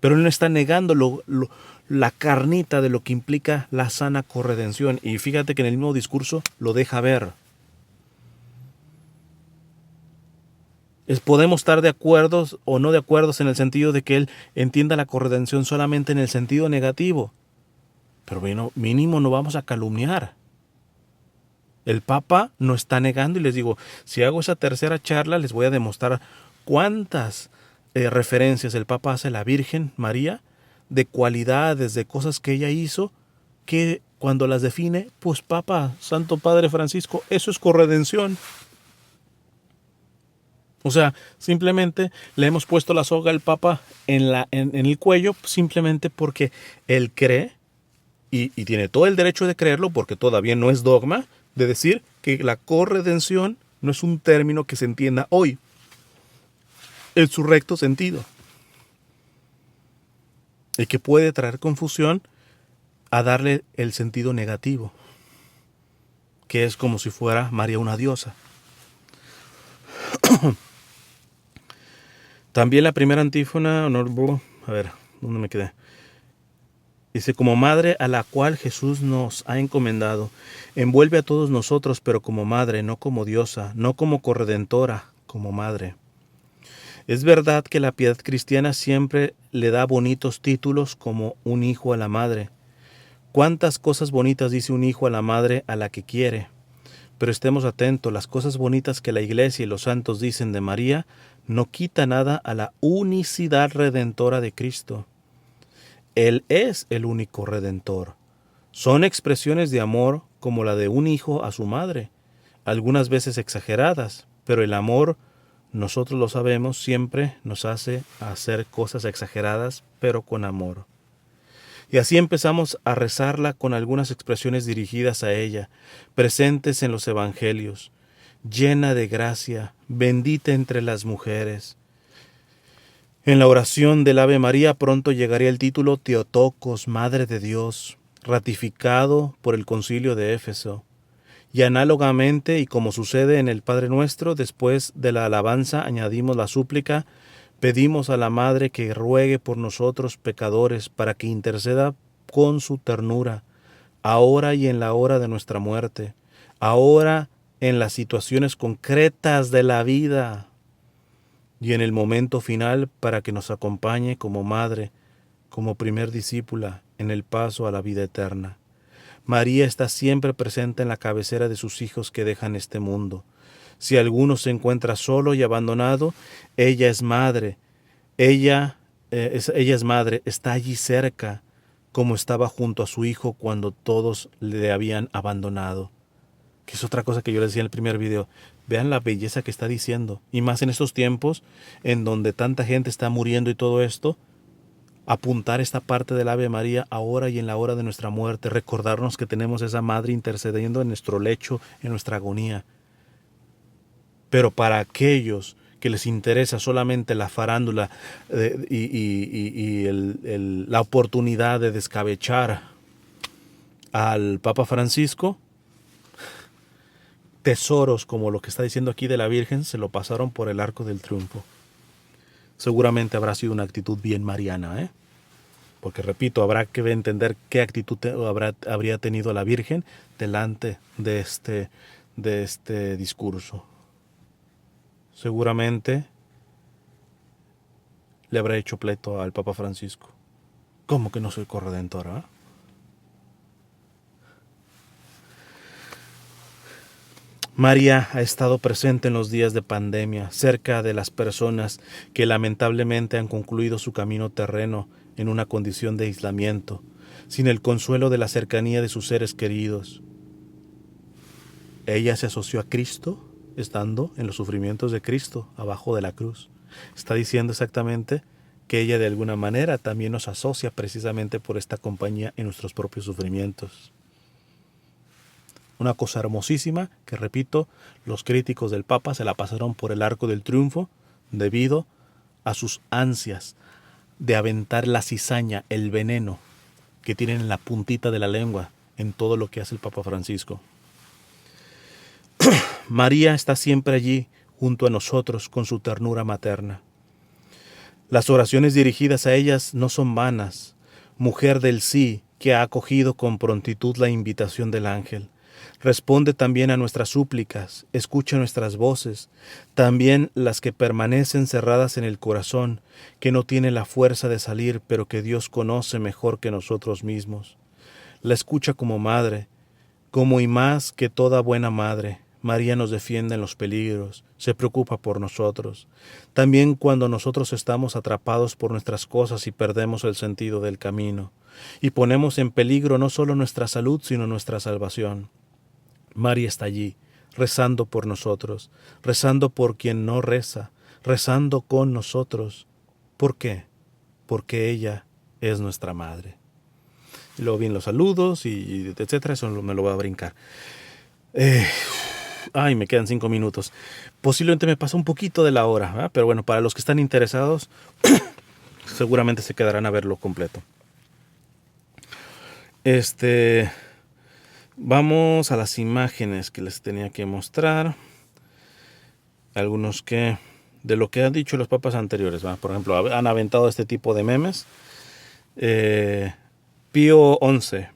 Pero él no está negando la carnita de lo que implica la sana corredención. Y fíjate que en el mismo discurso lo deja ver. Podemos estar de acuerdo o no de acuerdo en el sentido de que él entienda la corredención solamente en el sentido negativo. Pero bueno, mínimo no vamos a calumniar. El Papa no está negando, y les digo, si hago esa tercera charla les voy a demostrar cuántas referencias el Papa hace a la Virgen María, de cualidades, de cosas que ella hizo, que cuando las define, pues Papa, Santo Padre Francisco, eso es corredención. O sea, simplemente le hemos puesto la soga al Papa en el cuello, simplemente porque él cree, y tiene todo el derecho de creerlo, porque todavía no es dogma, de decir que la corredención no es un término que se entienda hoy en su recto sentido, y que puede traer confusión a darle el sentido negativo, que es como si fuera María una diosa. También la primera antífona, a ver, ¿dónde me quedé? Dice, como madre a la cual Jesús nos ha encomendado, envuelve a todos nosotros, pero como madre, no como diosa, no como corredentora, como madre. Es verdad que la piedad cristiana siempre le da bonitos títulos como un hijo a la madre. ¿Cuántas cosas bonitas dice un hijo a la madre a la que quiere? Pero estemos atentos, las cosas bonitas que la Iglesia y los santos dicen de María no quita nada a la unicidad redentora de Cristo. Él es el único Redentor. Son expresiones de amor como la de un hijo a su madre, algunas veces exageradas, pero el amor, nosotros lo sabemos, siempre nos hace hacer cosas exageradas, pero con amor. Y así empezamos a rezarla con algunas expresiones dirigidas a ella, presentes en los evangelios. Llena de gracia, bendita entre las mujeres. En la oración del Ave María pronto llegaría el título Theotokos, Madre de Dios, ratificado por el Concilio de Éfeso. Y análogamente, y como sucede en el Padre Nuestro, después de la alabanza añadimos la súplica, pedimos a la Madre que ruegue por nosotros pecadores para que interceda con su ternura, ahora y en la hora de nuestra muerte, ahora en las situaciones concretas de la vida y en el momento final para que nos acompañe como Madre, como primer discípula en el paso a la vida eterna. María está siempre presente en la cabecera de sus hijos que dejan este mundo. Si alguno se encuentra solo y abandonado, ella es madre. Ella es madre, está allí cerca, como estaba junto a su hijo cuando todos le habían abandonado. Que es otra cosa que yo les decía en el primer video. Vean la belleza que está diciendo. Y más en estos tiempos en donde tanta gente está muriendo y todo esto, apuntar esta parte del Ave María ahora y en la hora de nuestra muerte, recordarnos que tenemos esa madre intercediendo en nuestro lecho, en nuestra agonía. Pero para aquellos que les interesa solamente la farándula la oportunidad de descabechar al Papa Francisco, tesoros como lo que está diciendo aquí de la Virgen se lo pasaron por el arco del triunfo. Seguramente habrá sido una actitud bien mariana, ¿eh? Porque repito, habrá que entender qué actitud habría tenido la Virgen delante de este discurso. Seguramente le habrá hecho pleito al Papa Francisco. ¿Cómo que no soy corredentora? ¿Eh? María ha estado presente en los días de pandemia, cerca de las personas que lamentablemente han concluido su camino terreno en una condición de aislamiento, sin el consuelo de la cercanía de sus seres queridos. Ella se asoció a Cristo estando en los sufrimientos de Cristo, abajo de la cruz. Está diciendo exactamente que ella de alguna manera también nos asocia precisamente por esta compañía en nuestros propios sufrimientos. Una cosa hermosísima que, repito, los críticos del Papa se la pasaron por el arco del triunfo debido a sus ansias de aventar la cizaña, el veneno que tienen en la puntita de la lengua en todo lo que hace el Papa Francisco. María está siempre allí junto a nosotros con su ternura materna. Las oraciones dirigidas a ellas no son vanas. Mujer del sí, que ha acogido con prontitud la invitación del ángel. Responde también a nuestras súplicas, escucha nuestras voces, también las que permanecen cerradas en el corazón, que no tienen la fuerza de salir, pero que Dios conoce mejor que nosotros mismos. La escucha como madre, como y más que toda buena madre. María nos defiende en los peligros, se preocupa por nosotros. También cuando nosotros estamos atrapados por nuestras cosas y perdemos el sentido del camino, y ponemos en peligro no solo nuestra salud, sino nuestra salvación. María está allí, rezando por nosotros, rezando por quien no reza, rezando con nosotros. ¿Por qué? Porque ella es nuestra madre. Y luego vienen los saludos y etcétera, eso me lo voy a brincar. Me quedan 5 minutos. Posiblemente me pasa un poquito de la hora, ¿verdad? Pero bueno, para los que están interesados, seguramente se quedarán a verlo completo. Vamos a las imágenes que les tenía que mostrar. Algunos que, de lo que han dicho los papas anteriores, ¿verdad? Por ejemplo, han aventado este tipo de memes. Pío XI.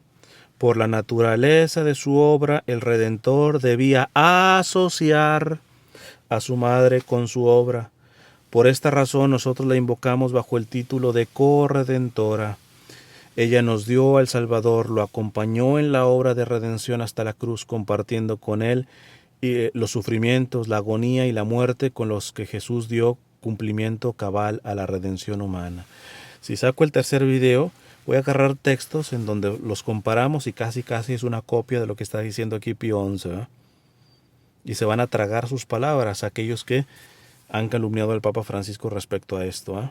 Por la naturaleza de su obra, el Redentor debía asociar a su madre con su obra. Por esta razón nosotros la invocamos bajo el título de corredentora. Ella nos dio al Salvador, lo acompañó en la obra de redención hasta la cruz, compartiendo con él los sufrimientos, la agonía y la muerte con los que Jesús dio cumplimiento cabal a la redención humana. Si saco el tercer video, voy a agarrar textos en donde los comparamos y casi es una copia de lo que está diciendo aquí Pío XI, ¿eh? Y se van a tragar sus palabras aquellos que han calumniado al Papa Francisco respecto a esto, ¿eh?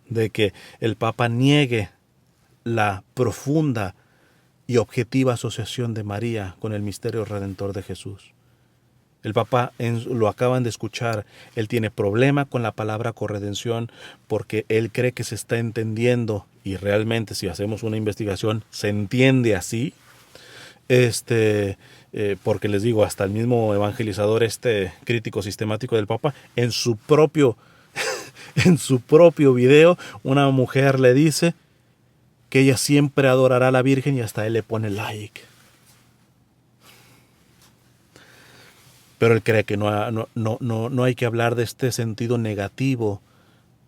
De que el Papa niegue la profunda y objetiva asociación de María con el misterio redentor de Jesús. El Papa, lo acaban de escuchar, él tiene problema con la palabra corredención porque él cree que se está entendiendo, y realmente si hacemos una investigación se entiende así, porque les digo, hasta el mismo evangelizador, crítico sistemático del Papa, en su propio video, una mujer le dice que ella siempre adorará a la Virgen y hasta él le pone like. Pero él cree que no hay que hablar de este sentido negativo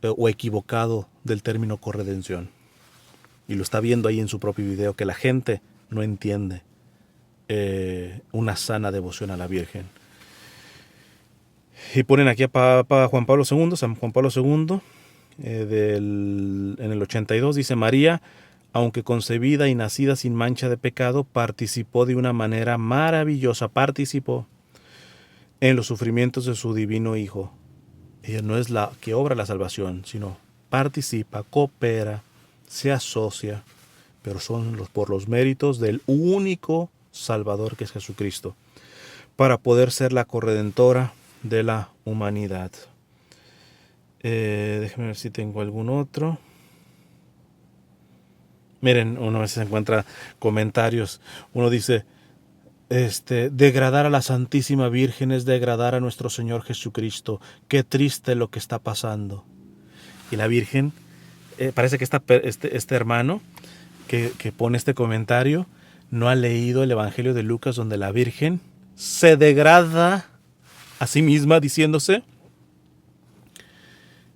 o equivocado del término corredención. Y lo está viendo ahí en su propio video, que la gente no entiende una sana devoción a la Virgen. Y ponen aquí a Papa Juan Pablo II, San Juan Pablo II, en el 82, dice: María, aunque concebida y nacida sin mancha de pecado, participó de una manera maravillosa, en los sufrimientos de su divino Hijo. Ella no es la que obra la salvación, sino participa, coopera, se asocia, pero son por los méritos del único Salvador, que es Jesucristo, para poder ser la corredentora de la humanidad. Déjenme ver si tengo algún otro. Miren, uno a veces encuentra comentarios. Uno dice: degradar a la Santísima Virgen es degradar a nuestro Señor Jesucristo. Qué triste lo que está pasando. Y la Virgen, parece que este hermano que pone este comentario no ha leído el Evangelio de Lucas, donde la Virgen se degrada a sí misma diciéndose: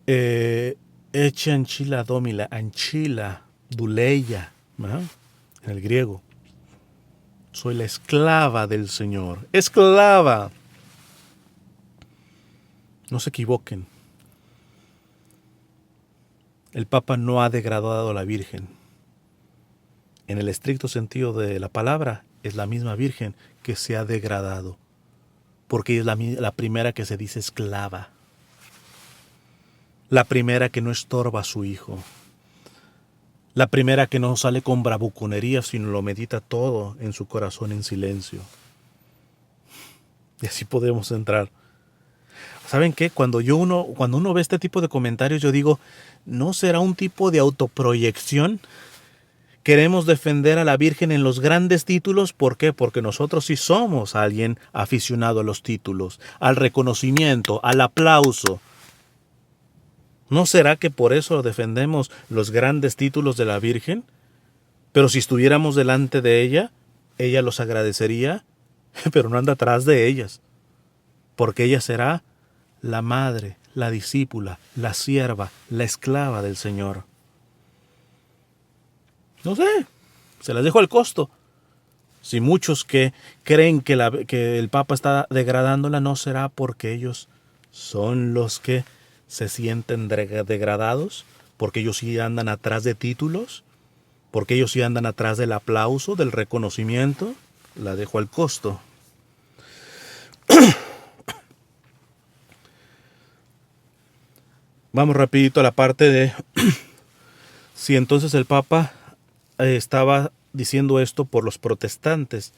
Eche anchila domila, anchila duleia, ¿no? En el griego. Soy la esclava del Señor. ¡Esclava! No se equivoquen. El Papa no ha degradado a la Virgen. En el estricto sentido de la palabra, es la misma Virgen que se ha degradado, porque es la primera que se dice esclava, la primera que no estorba a su Hijo, la primera que no sale con bravuconería, sino lo medita todo en su corazón en silencio. Y así podemos entrar. ¿Saben qué? Cuando uno ve este tipo de comentarios, yo digo, ¿no será un tipo de autoproyección? Queremos defender a la Virgen en los grandes títulos. ¿Por qué? Porque nosotros sí somos alguien aficionado a los títulos, al reconocimiento, al aplauso. ¿No será que por eso defendemos los grandes títulos de la Virgen? Pero si estuviéramos delante de ella los agradecería, pero no anda atrás de ellas, porque ella será la madre, la discípula, la sierva, la esclava del Señor. No sé, se las dejo al costo. Si muchos que creen que el Papa está degradándola, no será porque ellos son los que se sienten degradados, porque ellos sí andan atrás de títulos, porque ellos sí andan atrás del aplauso, del reconocimiento. La dejo al costo. Vamos rapidito a la parte de si entonces el Papa estaba diciendo esto por los protestantes,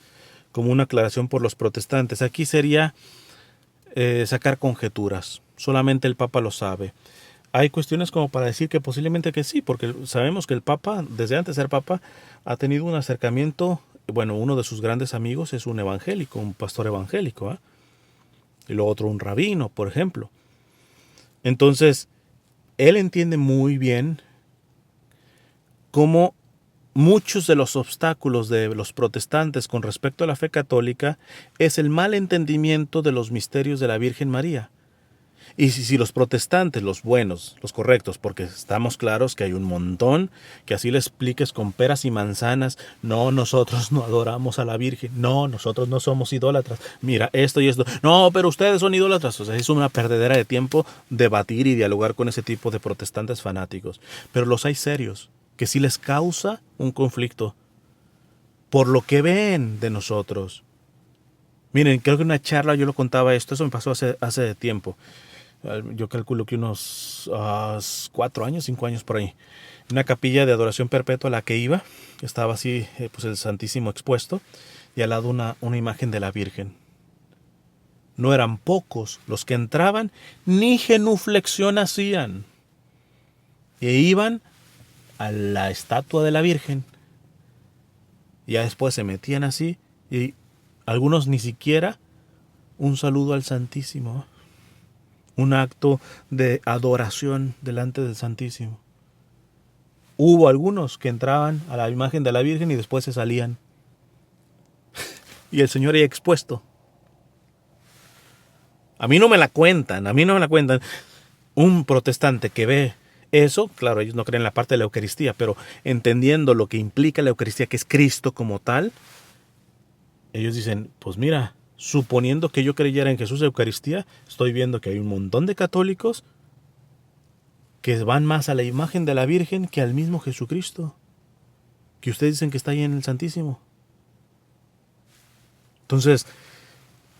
como una aclaración por los protestantes. Aquí sería sacar conjeturas. Solamente el Papa lo sabe. Hay cuestiones como para decir que posiblemente que sí, porque sabemos que el Papa, desde antes de ser Papa, ha tenido un acercamiento. Bueno, uno de sus grandes amigos es un evangélico, un pastor evangélico, ¿eh? Y lo otro un rabino, por ejemplo. Entonces, él entiende muy bien cómo muchos de los obstáculos de los protestantes con respecto a la fe católica es el mal entendimiento de los misterios de la Virgen María. Y si los protestantes, los buenos, los correctos, porque estamos claros que hay un montón, que así le expliques con peras y manzanas: no, nosotros no adoramos a la Virgen, no, nosotros no somos idólatras, mira, esto y esto, no, pero ustedes son idólatras. O sea, es una perdedera de tiempo debatir y dialogar con ese tipo de protestantes fanáticos. Pero los hay serios, que sí les causa un conflicto por lo que ven de nosotros. Miren, creo que en una charla yo lo contaba esto, eso me pasó hace tiempo. Yo calculo que unos 4 años, 5 años por ahí. Una capilla de adoración perpetua a la que iba, estaba así, pues el Santísimo expuesto, y al lado una imagen de la Virgen. No eran pocos los que entraban, ni genuflexión hacían. E iban a la estatua de la Virgen. Y ya después se metían así, y algunos ni siquiera un saludo al Santísimo. Un acto de adoración delante del Santísimo. Hubo algunos que entraban a la imagen de la Virgen y después se salían. Y el Señor ahí expuesto. A mí no me la cuentan. Un protestante que ve eso, claro, ellos no creen en la parte de la Eucaristía, pero entendiendo lo que implica la Eucaristía, que es Cristo como tal, ellos dicen, pues mira, suponiendo que yo creyera en Jesús de Eucaristía, estoy viendo que hay un montón de católicos que van más a la imagen de la Virgen que al mismo Jesucristo, que ustedes dicen que está ahí en el Santísimo. Entonces,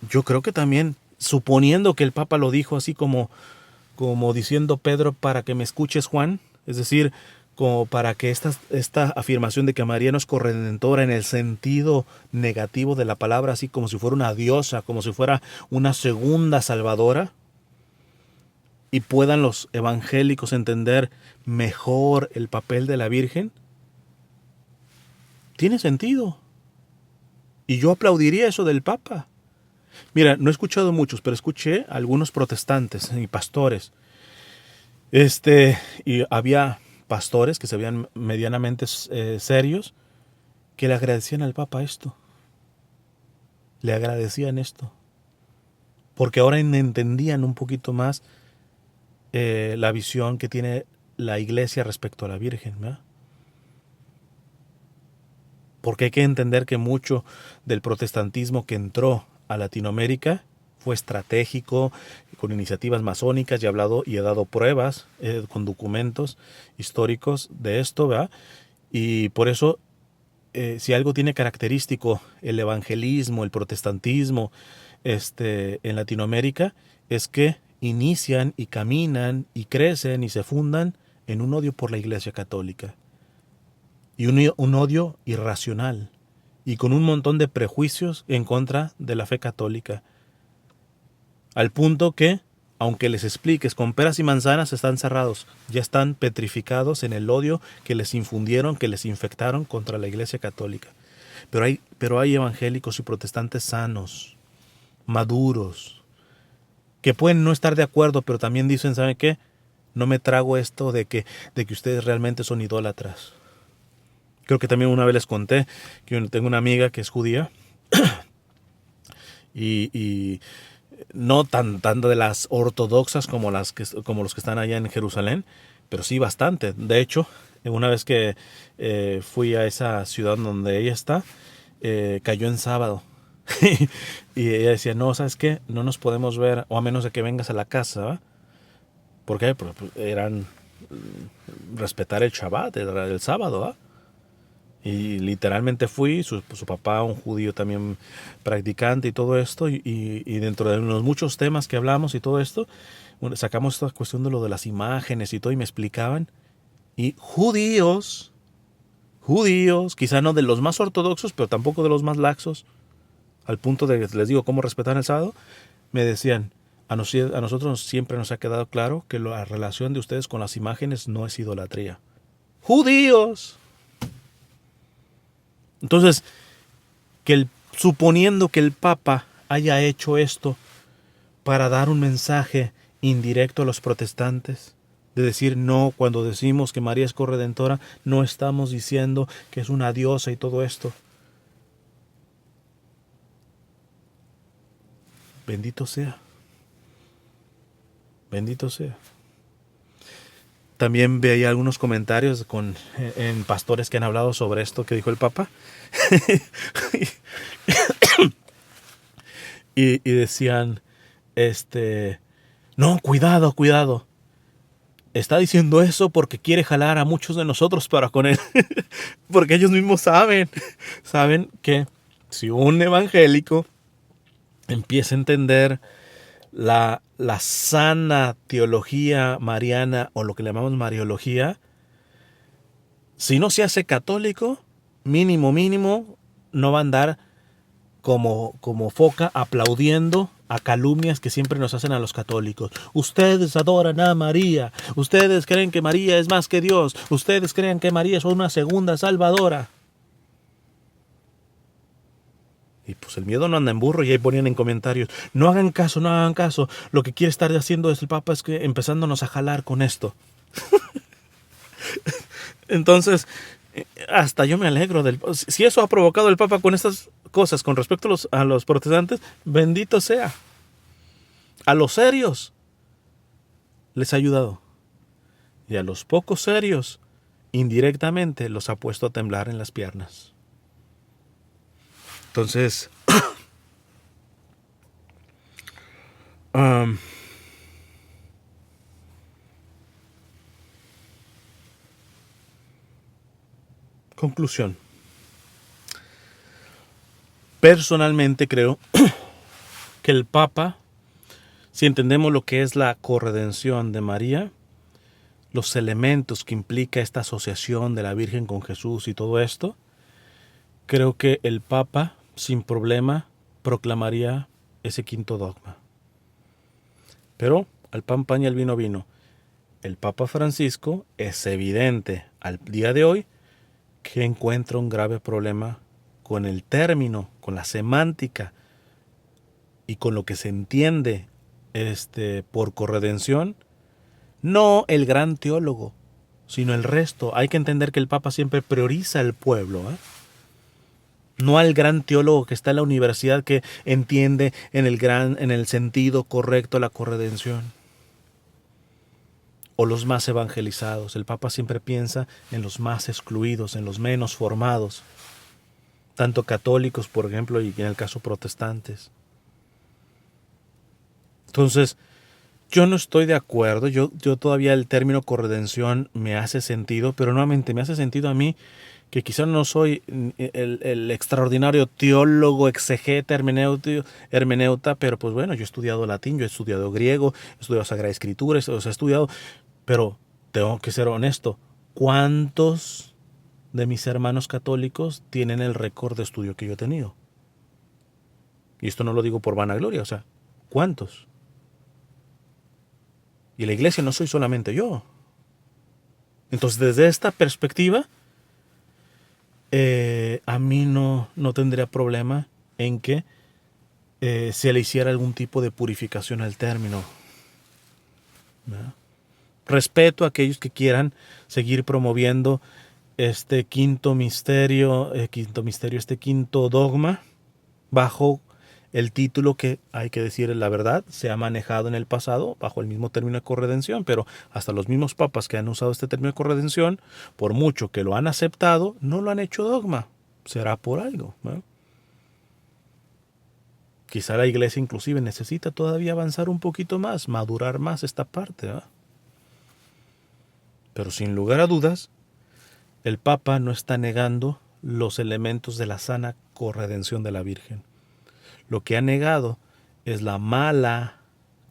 yo creo que también, suponiendo que el Papa lo dijo así como diciendo Pedro, para que me escuches, Juan, es decir, como para que esta afirmación de que María no es corredentora en el sentido negativo de la palabra, así como si fuera una diosa, como si fuera una segunda salvadora, y puedan los evangélicos entender mejor el papel de la Virgen, tiene sentido. Y yo aplaudiría eso del Papa. Mira, no he escuchado muchos, pero escuché a algunos protestantes y pastores. Y había pastores que se veían medianamente serios, que le agradecían al Papa esto. Le agradecían esto. Porque ahora entendían un poquito más la visión que tiene la Iglesia respecto a la Virgen, ¿verdad? Porque hay que entender que mucho del protestantismo que entró a Latinoamérica fue estratégico, con iniciativas masónicas, y he dado pruebas con documentos históricos de esto, ¿verdad? Y por eso, si algo tiene característico el evangelismo, el protestantismo en Latinoamérica, es que inician y caminan y crecen y se fundan en un odio por la Iglesia Católica. Y un odio irracional, y con un montón de prejuicios en contra de la fe católica. Al punto que, aunque les expliques con peras y manzanas, están cerrados, ya están petrificados en el odio que les infundieron, que les infectaron contra la Iglesia Católica. Pero hay evangélicos y protestantes sanos, maduros, que pueden no estar de acuerdo, pero también dicen, ¿saben qué? No me trago esto de que ustedes realmente son idólatras. Creo que también una vez les conté que tengo una amiga que es judía y no tan de las ortodoxas como los que están allá en Jerusalén, pero sí bastante. De hecho, una vez que fui a esa ciudad donde ella está, cayó en sábado. Y ella decía, no, ¿sabes qué? No nos podemos ver, o a menos de que vengas a la casa, ¿va? ¿Por qué? Pues eran respetar el Shabbat, el sábado, ¿va? Y literalmente fui, su papá, un judío también practicante y todo esto, y dentro de los muchos temas que hablamos y todo esto, sacamos esta cuestión de lo de las imágenes y todo, y me explicaban, y judíos, quizá no de los más ortodoxos, pero tampoco de los más laxos, al punto de que les digo cómo respetar el sábado, me decían, a nosotros siempre nos ha quedado claro que la relación de ustedes con las imágenes no es idolatría. ¡Judíos! Entonces, suponiendo que el Papa haya hecho esto para dar un mensaje indirecto a los protestantes, de decir no, cuando decimos que María es corredentora, no estamos diciendo que es una diosa y todo esto. Bendito sea. Bendito sea. También veía algunos comentarios en pastores que han hablado sobre esto que dijo el Papa. y decían, no, cuidado. está diciendo eso porque quiere jalar a muchos de nosotros para con él. Porque ellos mismos saben que si un evangélico empieza a entender la sana teología mariana o lo que le llamamos mariología, si no se hace católico, mínimo, no va a andar como foca aplaudiendo a calumnias que siempre nos hacen a los católicos. Ustedes adoran a María, ustedes creen que María es más que Dios, ustedes creen que María es una segunda salvadora. Y pues el miedo no anda en burro, y ahí ponían en comentarios, no hagan caso, lo que quiere estar haciendo el Papa es que empezándonos a jalar con esto. Entonces, hasta yo me alegro si eso ha provocado el Papa con estas cosas con respecto a los protestantes, bendito sea. A los serios les ha ayudado. Y a los pocos serios, indirectamente, los ha puesto a temblar en las piernas. Entonces, conclusión. Personalmente creo que el Papa, si entendemos lo que es la corredención de María, los elementos que implica esta asociación de la Virgen con Jesús y todo esto, creo que el Papa, sin problema, proclamaría ese quinto dogma. Pero al pan y al vino. El Papa Francisco es evidente al día de hoy que encuentra un grave problema con el término, con la semántica y con lo que se entiende por corredención. No el gran teólogo, sino el resto. Hay que entender que el Papa siempre prioriza al pueblo, no al gran teólogo que está en la universidad que entiende en el sentido correcto la corredención, o los más evangelizados. El Papa siempre piensa en los más excluidos, en los menos formados, tanto católicos, por ejemplo, y en el caso protestantes. Entonces, yo no estoy de acuerdo. Yo todavía el término corredención me hace sentido, pero nuevamente me hace sentido a mí, que quizá no soy el extraordinario teólogo, exegeta, hermeneuta, pero pues bueno, yo he estudiado latín, yo he estudiado griego, he estudiado Sagrada Escritura, he estudiado, pero tengo que ser honesto. ¿Cuántos de mis hermanos católicos tienen el récord de estudio que yo he tenido? Y esto no lo digo por vanagloria, o sea, ¿cuántos? Y la iglesia no soy solamente yo. Entonces, desde esta perspectiva, a mí no tendría problema en que se le hiciera algún tipo de purificación al término, ¿verdad? Respeto a aquellos que quieran seguir promoviendo este quinto dogma, bajo el título que, hay que decir la verdad, se ha manejado en el pasado bajo el mismo término de corredención, pero hasta los mismos papas que han usado este término de corredención, por mucho que lo han aceptado, no lo han hecho dogma. Será por algo, ¿no? Quizá la iglesia inclusive necesita todavía avanzar un poquito más, madurar más esta parte, ¿no? Pero sin lugar a dudas, el Papa no está negando los elementos de la sana corredención de la Virgen. Lo que ha negado es la mala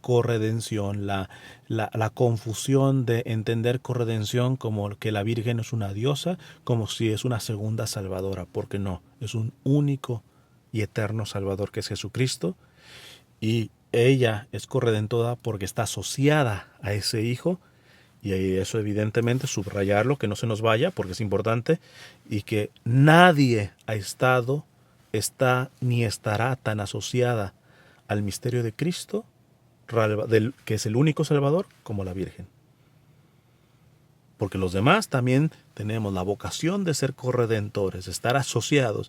corredención, la confusión de entender corredención como que la Virgen es una diosa, como si es una segunda salvadora, porque no, es un único y eterno Salvador que es Jesucristo, y ella es corredentora porque está asociada a ese Hijo, y eso evidentemente subrayarlo, que no se nos vaya, porque es importante, y que nadie está ni estará tan asociada al misterio de Cristo, que es el único Salvador, como la Virgen. Porque los demás también tenemos la vocación de ser corredentores, de estar asociados,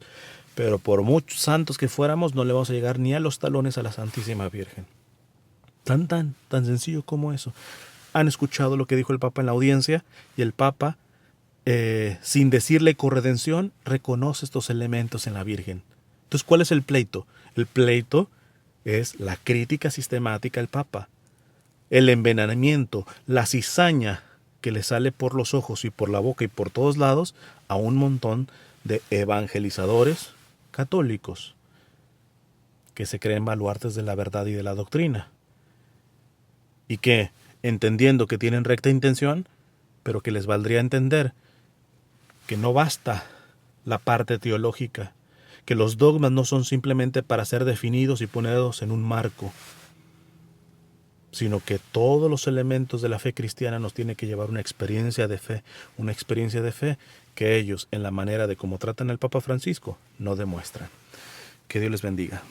pero por muchos santos que fuéramos, no le vamos a llegar ni a los talones a la Santísima Virgen. Tan sencillo como eso. Han escuchado lo que dijo el Papa en la audiencia, y el Papa, sin decirle corredención, reconoce estos elementos en la Virgen. Entonces, ¿cuál es el pleito? El pleito es la crítica sistemática al Papa, el envenenamiento, la cizaña que le sale por los ojos y por la boca y por todos lados a un montón de evangelizadores católicos que se creen baluartes de la verdad y de la doctrina, y que, entendiendo que tienen recta intención, pero que les valdría entender que no basta la parte teológica, que los dogmas no son simplemente para ser definidos y ponerlos en un marco, sino que todos los elementos de la fe cristiana nos tienen que llevar una experiencia de fe que ellos, en la manera de cómo tratan al Papa Francisco, no demuestran. Que Dios les bendiga.